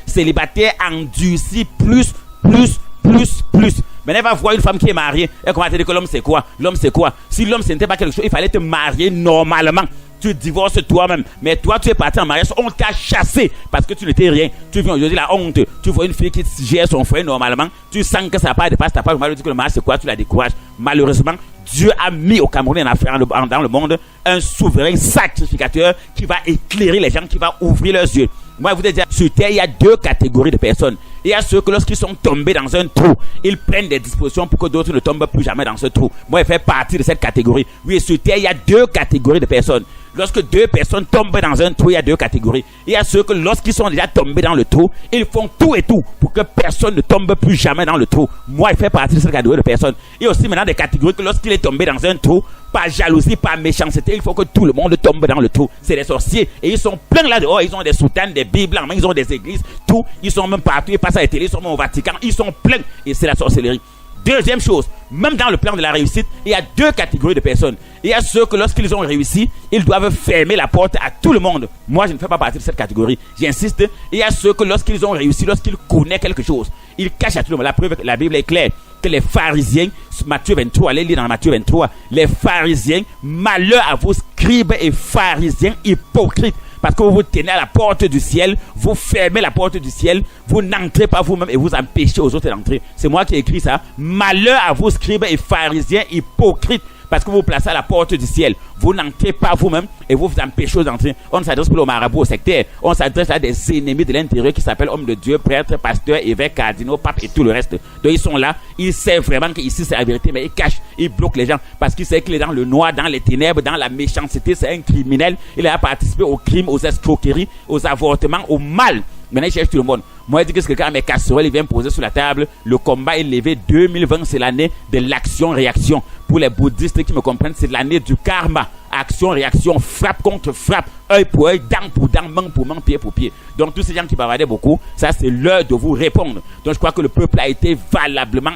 Célibataire, endurcie plus. Mais elle va voir une femme qui est mariée. Elle commence à dire que l'homme c'est quoi? Si l'homme ce n'était pas quelque chose, il fallait te marier normalement. Tu divorces toi-même. Mais toi, tu es parti en mariage, on t'a chassé parce que tu n'étais rien. Tu viens aujourd'hui la honte. Tu vois une fille qui gère son frère normalement. Tu sens que ça n'a pas de passe. Tu n'as pas le dit que le mariage c'est quoi? Tu la décourages. Malheureusement, Dieu a mis au Cameroun et en Afrique, dans le monde, un souverain sacrificateur qui va éclairer les gens, qui va ouvrir leurs yeux. Moi, je vous ai dit, sur terre, il y a 2 catégories de personnes. Il y a ceux que lorsqu'ils sont tombés dans un trou, ils prennent des dispositions pour que d'autres ne tombent plus jamais dans ce trou. Moi, je fais partie de cette catégorie. Oui, sur terre, il y a 2 catégories de personnes. Lorsque 2 personnes tombent dans un trou, il y a 2 catégories. Il y a ceux que lorsqu'ils sont déjà tombés dans le trou, ils font tout et tout pour que personne ne tombe plus jamais dans le trou. Moi, je fais partie de cette catégorie de personnes. Il y a aussi maintenant des catégories que lorsqu'il est tombé dans un trou, pas jalousie, pas méchanceté, il faut que tout le monde tombe dans le trou. C'est des sorciers et ils sont pleins là dehors. Ils ont des soutanes, des bibles en main, ils ont des églises, tout. Ils sont même partout, ils passent à la télé, ils sont même au Vatican, ils sont pleins et c'est la sorcellerie. Deuxième chose, même dans le plan de la réussite, il y a 2 catégories de personnes. Il y a ceux que lorsqu'ils ont réussi, ils doivent fermer la porte à tout le monde. Moi, je ne fais pas partie de cette catégorie. J'insiste. Il y a ceux que lorsqu'ils ont réussi, lorsqu'ils connaissent quelque chose, ils cachent à tout le monde. La preuve, la Bible est claire que les pharisiens, Matthieu 23, allez lire dans Matthieu 23, les pharisiens, malheur à vous scribes et pharisiens hypocrites. Parce que vous tenez à la porte du ciel, vous fermez la porte du ciel, vous n'entrez pas vous-même et vous empêchez aux autres d'entrer. C'est moi qui ai écrit ça. Malheur à vous, scribes et pharisiens hypocrites. Parce que vous vous placez à la porte du ciel. Vous n'entrez pas vous-même et vous vous empêchez d'entrer. On ne s'adresse plus aux marabouts, aux sectaires. On s'adresse à des ennemis de l'intérieur qui s'appellent hommes de Dieu, prêtres, pasteurs, évêques, cardinaux, papes et tout le reste. Donc ils sont là. Ils savent vraiment qu'ici c'est la vérité, mais ils cachent, ils bloquent les gens. Parce qu'ils savent qu'il est dans le noir, dans les ténèbres, dans la méchanceté. C'est un criminel. Il a participé aux crimes, aux escroqueries, aux avortements, au mal. Maintenant, il cherche tout le monde. Moi, je dis que quelqu'un a mes casseroles, il vient me poser sur la table. Le combat est levé. 2020, c'est l'année de l'action-réaction. Pour les bouddhistes qui me comprennent, c'est l'année du karma. action, réaction, frappe contre frappe, œil pour œil, dent pour dent, main pour main, pied pour pied. Donc tous ces gens qui bavardaient beaucoup, ça c'est l'heure de vous répondre. Donc je crois que le peuple a été valablement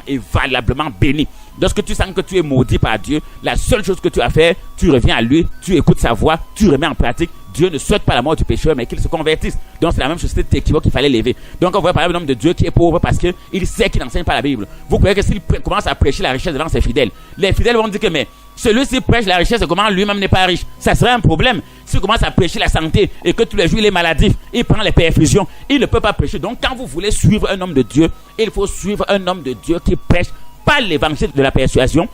béni. Lorsque tu sens que tu es maudit par Dieu, la seule chose que tu as fait, tu reviens à lui, tu écoutes sa voix, tu remets en pratique. Dieu ne souhaite pas la mort du pécheur, mais qu'il se convertisse. Donc c'est la même chose, c'était équivoque qu'il fallait lever. Donc on voit par exemple l'homme de Dieu qui est pauvre parce qu'il sait qu'il n'enseigne pas la Bible. Vous croyez que s'il commence à prêcher la richesse devant ses fidèles, les fidèles vont dire que mais celui-ci prêche la richesse et comment lui-même n'est pas riche. Ça serait un problème. S'il commence à prêcher la santé et que tous les jours il est maladif, il prend les perfusions, il ne peut pas prêcher. Donc quand vous voulez suivre un homme de Dieu, il faut suivre un homme de Dieu qui prêche pas l'évangile de la persuasion,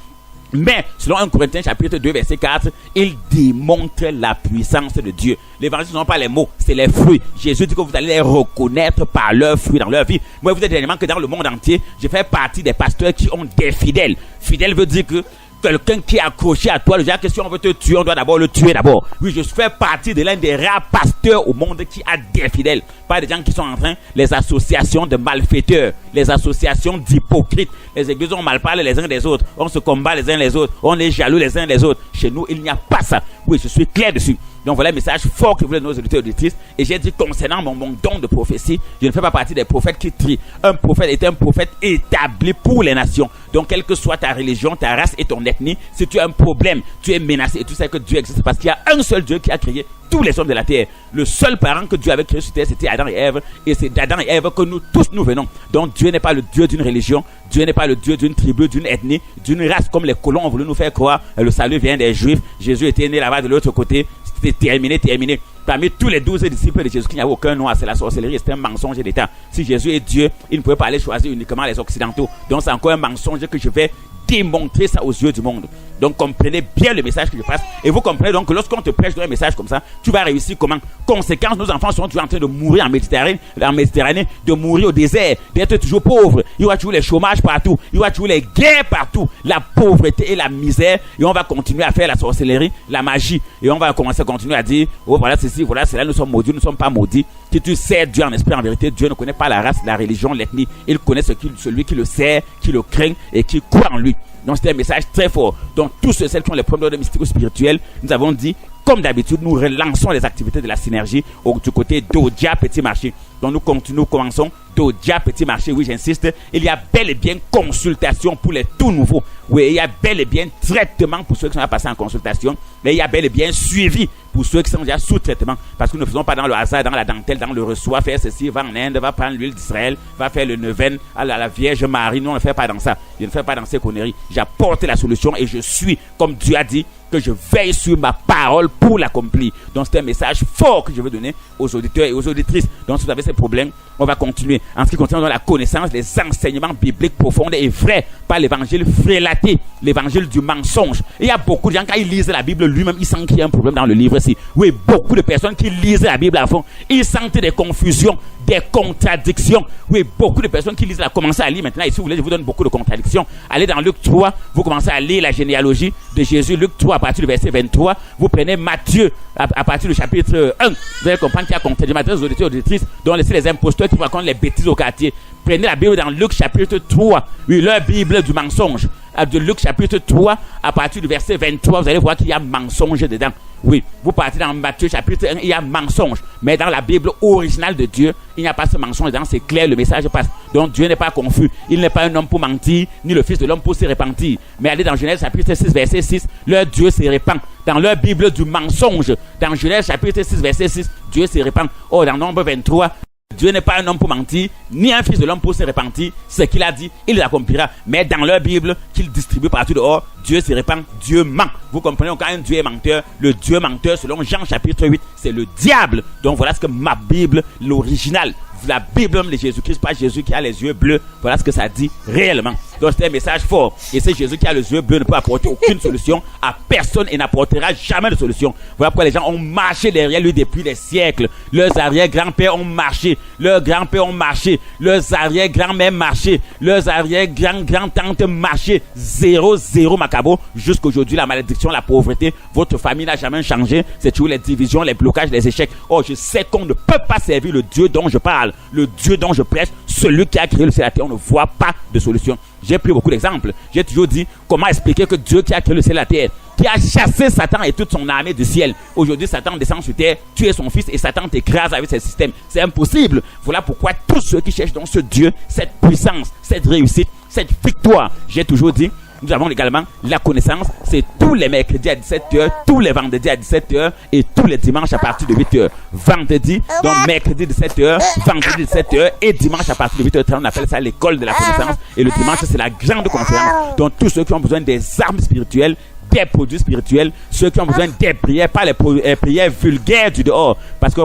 mais selon 1 Corinthiens chapitre 2 verset 4, il démontre la puissance de Dieu. L'évangile ne sont pas les mots, c'est les fruits. Jésus dit que vous allez les reconnaître par leurs fruits dans leur vie. Moi, vous êtes également que dans le monde entier, je fais partie des pasteurs qui ont des fidèles. Fidèle veut dire que quelqu'un qui est accroché à toi, le genre que si on veut te tuer, on doit d'abord le tuer d'abord. Oui, je fais partie de l'un des rares pasteurs au monde qui a des fidèles. Pas des gens qui sont en train, les associations de malfaiteurs, les associations d'hypocrites. Les églises, on mal parle les uns des autres, on se combat les uns les autres, on est jaloux les uns les autres. Chez nous, il n'y a pas ça. Oui, je suis clair dessus. Donc voilà le message fort que voulaient nos auditeurs et auditrices. Et j'ai dit concernant mon don de prophétie, je ne fais pas partie des prophètes qui trient. Un prophète est un prophète établi pour les nations. Donc quelle que soit ta religion, ta race et ton ethnie, si tu as un problème, tu es menacé et tu sais que Dieu existe parce qu'il y a un seul Dieu qui a créé tous les hommes de la terre. Le seul parent que Dieu avait créé sur terre, c'était Adam et Ève. Et c'est d'Adam et Ève que nous tous nous venons. Donc Dieu n'est pas le Dieu d'une religion. Dieu n'est pas le Dieu d'une tribu, d'une ethnie, d'une race comme les colons ont voulu nous faire croire. Le salut vient des Juifs. Jésus était né là-bas de l'autre côté. C'était terminé. Parmi tous les 12 disciples de Jésus, il n'y avait aucun noir. C'est la sorcellerie, c'était un mensonge d'État. Si Jésus est Dieu, il ne pouvait pas aller choisir uniquement les Occidentaux. Donc c'est encore un mensonge que je vais démontrer ça aux yeux du monde. Donc comprenez bien le message que je passe. Et vous comprenez donc que lorsqu'on te prêche un message comme ça, tu vas réussir comment? Conséquence, nos enfants sont toujours en train de mourir en Méditerranée, de mourir au désert, d'être toujours pauvres. Il y aura toujours les chômages partout, il y aura toujours les guerres partout, la pauvreté et la misère. Et on va continuer à faire la sorcellerie, la magie. Et on va commencer à continuer à dire, oh voilà ceci, voilà cela, nous sommes maudits, nous ne sommes pas maudits. Si tu sers Dieu en esprit, en vérité, Dieu ne connaît pas la race, la religion, l'ethnie. Il connaît celui qui le sert, qui le craint et qui croit en lui. Donc c'était un message très fort. Donc tous ceux qui ont les problèmes de mystique ou spirituel, nous avons dit, comme d'habitude, nous relançons les activités de la synergie du côté d'Odia Petit Marché. Donc nous commençons d'Odia Petit Marché. Oui, j'insiste, il y a bel et bien consultation pour les tout nouveaux. Oui, il y a bel et bien traitement pour ceux qui sont passés en consultation. Mais il y a bel et bien suivi pour ceux qui sont déjà sous traitement. Parce que nous ne faisons pas dans le hasard, dans la dentelle, dans le reçoit, faire ceci, va en Inde, va prendre l'huile d'Israël, va faire le neuvaine à la Vierge Marie. Nous, on ne fait pas dans ça. Je ne fais pas dans ces conneries. J'apporte la solution et je suis, comme Dieu a dit, que je veille sur ma parole pour l'accomplir. Donc c'est un message fort que je veux donner aux auditeurs et aux auditrices. Donc si vous avez ces problèmes, on va continuer. En ce qui concerne la connaissance des enseignements bibliques profonds et vrais, pas l'évangile frélaté, l'évangile du mensonge. Et il y a beaucoup de gens, quand ils lisent la Bible lui-même, ils sentent qu'il y a un problème dans le livre-ci. Oui, beaucoup de personnes qui lisent la Bible à fond, ils sentent des confusions, des contradictions. Oui, beaucoup de personnes qui lisent, commencez à lire maintenant. Et si vous voulez, je vous donne beaucoup de contradictions. Allez dans Luc 3, vous commencez à lire la généalogie de Jésus. Luc 3, à partir du verset 23, vous prenez Matthieu, à partir du chapitre 1. Vous allez comprendre qu'il y a contradictions aux auditeurs et auditrices, dont laissez les imposteurs qui racontent les bêtises au quartier. Prenez la Bible dans Luc chapitre 3, oui, leur Bible du mensonge. De Luc chapitre 3, à partir du verset 23, vous allez voir qu'il y a mensonge dedans. Oui, vous partez dans Matthieu chapitre 1, il y a mensonge. Mais dans la Bible originale de Dieu, il n'y a pas ce mensonge dedans, c'est clair, le message passe. Donc Dieu n'est pas confus. Il n'est pas un homme pour mentir, ni le fils de l'homme pour se repentir. Mais allez dans Genèse chapitre 6, verset 6, leur Dieu se répand. Dans leur Bible du mensonge, dans Genèse chapitre 6, verset 6, Dieu se répand. Oh, dans Nombre 23, Dieu n'est pas un homme pour mentir, ni un fils de l'homme pour se repentir. Ce qu'il a dit, il l'accomplira. Mais dans leur Bible, qu'il distribue partout dehors, Dieu se répand, Dieu ment. Vous comprenez, quand un Dieu est menteur, le Dieu menteur, selon Jean chapitre 8, c'est le diable. Donc voilà ce que ma Bible, l'original, la Bible de Jésus-Christ, pas Jésus qui a les yeux bleus, voilà ce que ça dit réellement. Donc c'est un message fort. Et c'est Jésus qui a les yeux bleus, ne peut apporter aucune solution à personne et n'apportera jamais de solution. Voilà pourquoi les gens ont marché derrière lui depuis des siècles. Leurs arrière-grands-pères ont marché, leurs grands-pères ont marché, leurs arrière-grands-mères marché, leurs arrière-grands-tantes marché. 0 macabo. Jusqu'aujourd'hui, la malédiction, la pauvreté, votre famille n'a jamais changé. C'est toujours les divisions, les blocages, les échecs. Oh, je sais qu'on ne peut pas servir le Dieu dont je parle, le Dieu dont je prêche, celui qui a créé le ciel et la terre. On ne voit pas de solution. J'ai pris beaucoup d'exemples. J'ai toujours dit comment expliquer que Dieu qui a créé le ciel et la terre, qui a chassé Satan et toute son armée du ciel. Aujourd'hui, Satan descend sur terre, tuer son fils et Satan t'écrase avec ses systèmes. C'est impossible. Voilà pourquoi tous ceux qui cherchent dans ce Dieu cette puissance, cette réussite, cette victoire, j'ai toujours dit, nous avons également la connaissance, c'est tous les mercredis à 17h, tous les vendredis à 17h et tous les dimanches à partir de 8h. Vendredi, donc mercredi 17h, vendredi 17h et dimanche à partir de 8h30, on appelle ça l'école de la connaissance. Et le dimanche, c'est la grande conférence. Donc tous ceux qui ont besoin des armes spirituelles, des produits spirituels, ceux qui ont besoin des prières, pas les prières vulgaires du dehors, parce que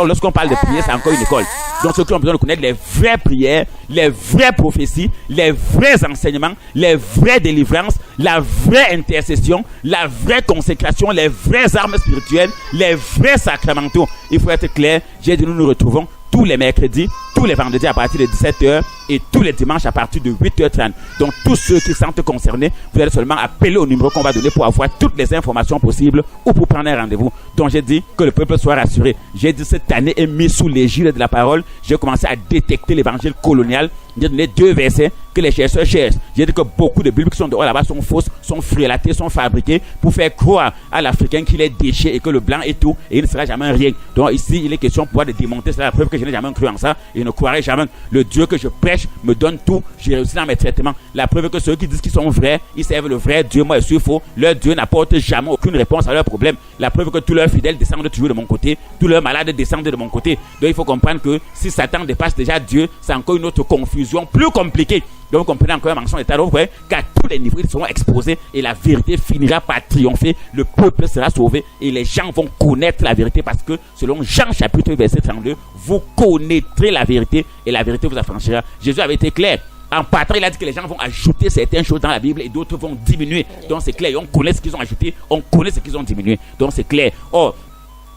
lorsqu'on parle de prières, c'est encore une école. Donc ceux qui ont besoin de connaître les vraies prières, les vraies prophéties, les vrais enseignements, les vraies délivrances, la vraie intercession, la vraie consécration, les vraies armes spirituelles, les vrais sacramentaux. Il faut être clair, j'ai dit, nous nous retrouvons tous les mercredis, tous les vendredis à partir de 17h et tous les dimanches à partir de 8h30. Donc tous ceux qui sont concernés, vous allez seulement appeler au numéro qu'on va donner pour avoir toutes les informations possibles ou pour prendre un rendez-vous. Donc j'ai dit que le peuple soit rassuré. J'ai dit cette année est mise sous l'égide de la parole. J'ai commencé à détecter l'évangile colonial. J'ai donné 2 versets que les chercheurs cherchent. J'ai dit que beaucoup de Bibles qui sont dehors là-bas sont fausses, sont frélatées, sont fabriquées pour faire croire à l'Africain qu'il est déchet et que le blanc est tout et il ne sera jamais rien. Donc ici, il est question pour de démonter. C'est la preuve que je n'ai jamais cru en ça et je ne croirai jamais. Le Dieu que je prêche me donne tout. J'ai réussi dans mes traitements. La preuve que ceux qui disent qu'ils sont vrais, ils servent le vrai Dieu. Moi, je suis faux. Leur Dieu n'apporte jamais aucune réponse à leurs problèmes. La preuve que tous leurs fidèles descendent toujours de mon côté. Tous leurs malades descendent de mon côté. Donc il faut comprendre que si Satan dépasse déjà Dieu, c'est encore une autre confusion plus compliquée. Donc vous comprenez encore un mensonge d'état. Donc vous voyez qu'à tous les niveaux ils seront exposés et la vérité finira par triompher. Le peuple sera sauvé et les gens vont connaître la vérité parce que selon Jean chapitre 8 verset 32, vous connaîtrez la vérité et la vérité vous affranchira. Jésus avait été clair. En partant, il a dit que les gens vont ajouter certaines choses dans la Bible et d'autres vont diminuer. Donc c'est clair, on connaît ce qu'ils ont ajouté, on connaît ce qu'ils ont diminué. Donc c'est clair. Or,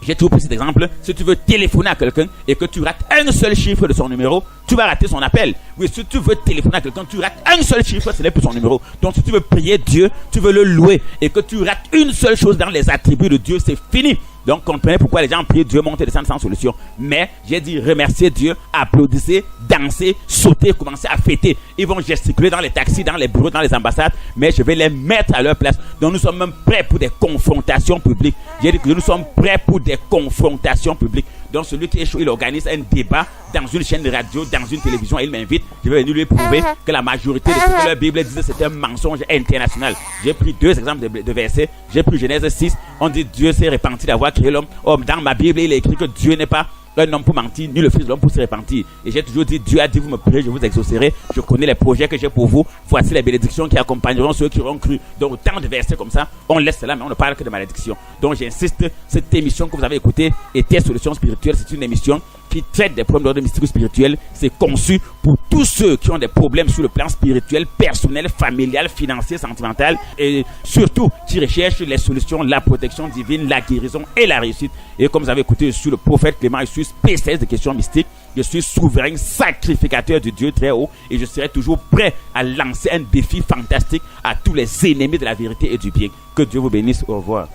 j'ai toujours pris cet exemple. Si tu veux téléphoner à quelqu'un et que tu rates un seul chiffre de son numéro, tu vas rater son appel. Oui, si tu veux téléphoner à quelqu'un, tu rates un seul chiffre, ce n'est plus son numéro. Donc si tu veux prier Dieu, tu veux le louer et que tu rates une seule chose dans les attributs de Dieu, c'est fini. Donc comprenez pourquoi les gens prient Dieu, montent et descendent sans solution. Mais j'ai dit remercier Dieu, applaudissez, dansez, sautez, commencez à fêter. Ils vont gesticuler dans les taxis, dans les bureaux, dans les ambassades, mais je vais les mettre à leur place. Donc nous sommes même prêts pour des confrontations publiques. J'ai dit que nous sommes prêts pour des confrontations publiques. Donc celui qui est chaud, il organise un débat dans une chaîne de radio, dans une télévision, et il m'invite. Je vais venir lui prouver que la majorité de ce que la Bible disait, c'était un mensonge international. J'ai pris 2 exemples de versets. J'ai pris Genèse 6. On dit Dieu s'est repenti d'avoir créé l'homme. Or, dans ma Bible, il est écrit que Dieu n'est pas un homme pour mentir, ni le fils de l'homme pour se repentir. Et j'ai toujours dit, Dieu a dit, vous me prierez, je vous exaucerai. Je connais les projets que j'ai pour vous. Voici les bénédictions qui accompagneront ceux qui auront cru. Donc, autant de versets comme ça, on laisse cela, mais on ne parle que de malédiction. Donc, j'insiste, cette émission que vous avez écoutée était Solutions Spirituelles. C'est une émission qui traite des problèmes d'ordre mystique ou spirituel. C'est conçu pour tous ceux qui ont des problèmes sur le plan spirituel, personnel, familial, financier, sentimental et surtout qui recherchent les solutions, la protection divine, la guérison et la réussite. Et comme vous avez écouté, je suis le prophète Clément, je suis spécialiste de questions mystiques, je suis souverain sacrificateur du Dieu très haut et je serai toujours prêt à lancer un défi fantastique à tous les ennemis de la vérité et du bien. Que Dieu vous bénisse. Au revoir.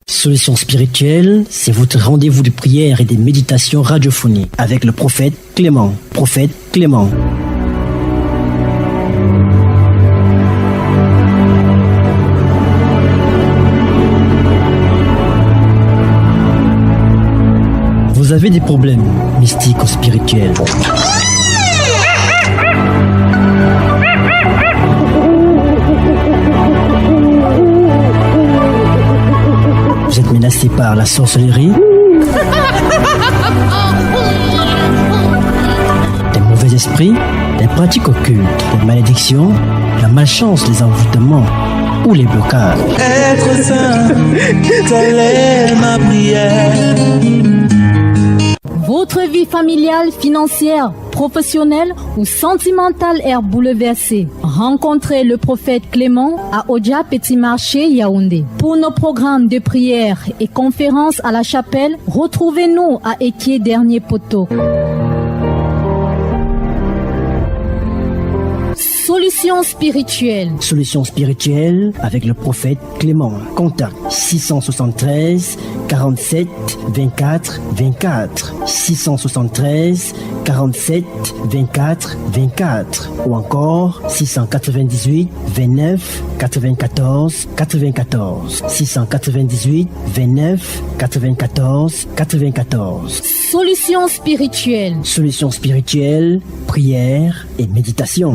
Solutions spirituelles, c'est votre rendez-vous de prière et de méditation radiophonique avec le prophète Clément. Prophète Clément. Vous avez des problèmes mystiques ou spirituels? Vous êtes menacé par la sorcellerie, des mauvais esprits, des pratiques occultes, des malédictions, la malchance, les envoûtements ou les blocages. Être saint, telle est ma prière. Votre vie familiale, financière, professionnelle ou sentimentale est bouleversée. Rencontrez le prophète Clément à Odia Petit Marché, Yaoundé. Pour nos programmes de prière et conférences à la chapelle, retrouvez-nous à Équier Dernier Poteau. Solutions spirituelles. Solutions spirituelles avec le prophète Clément. Contact 673 47 24 24. 673 47 24 24. Ou encore 698 29 94 94. 698 29 94 94. Solutions spirituelles. Solutions spirituelles, prière et méditation.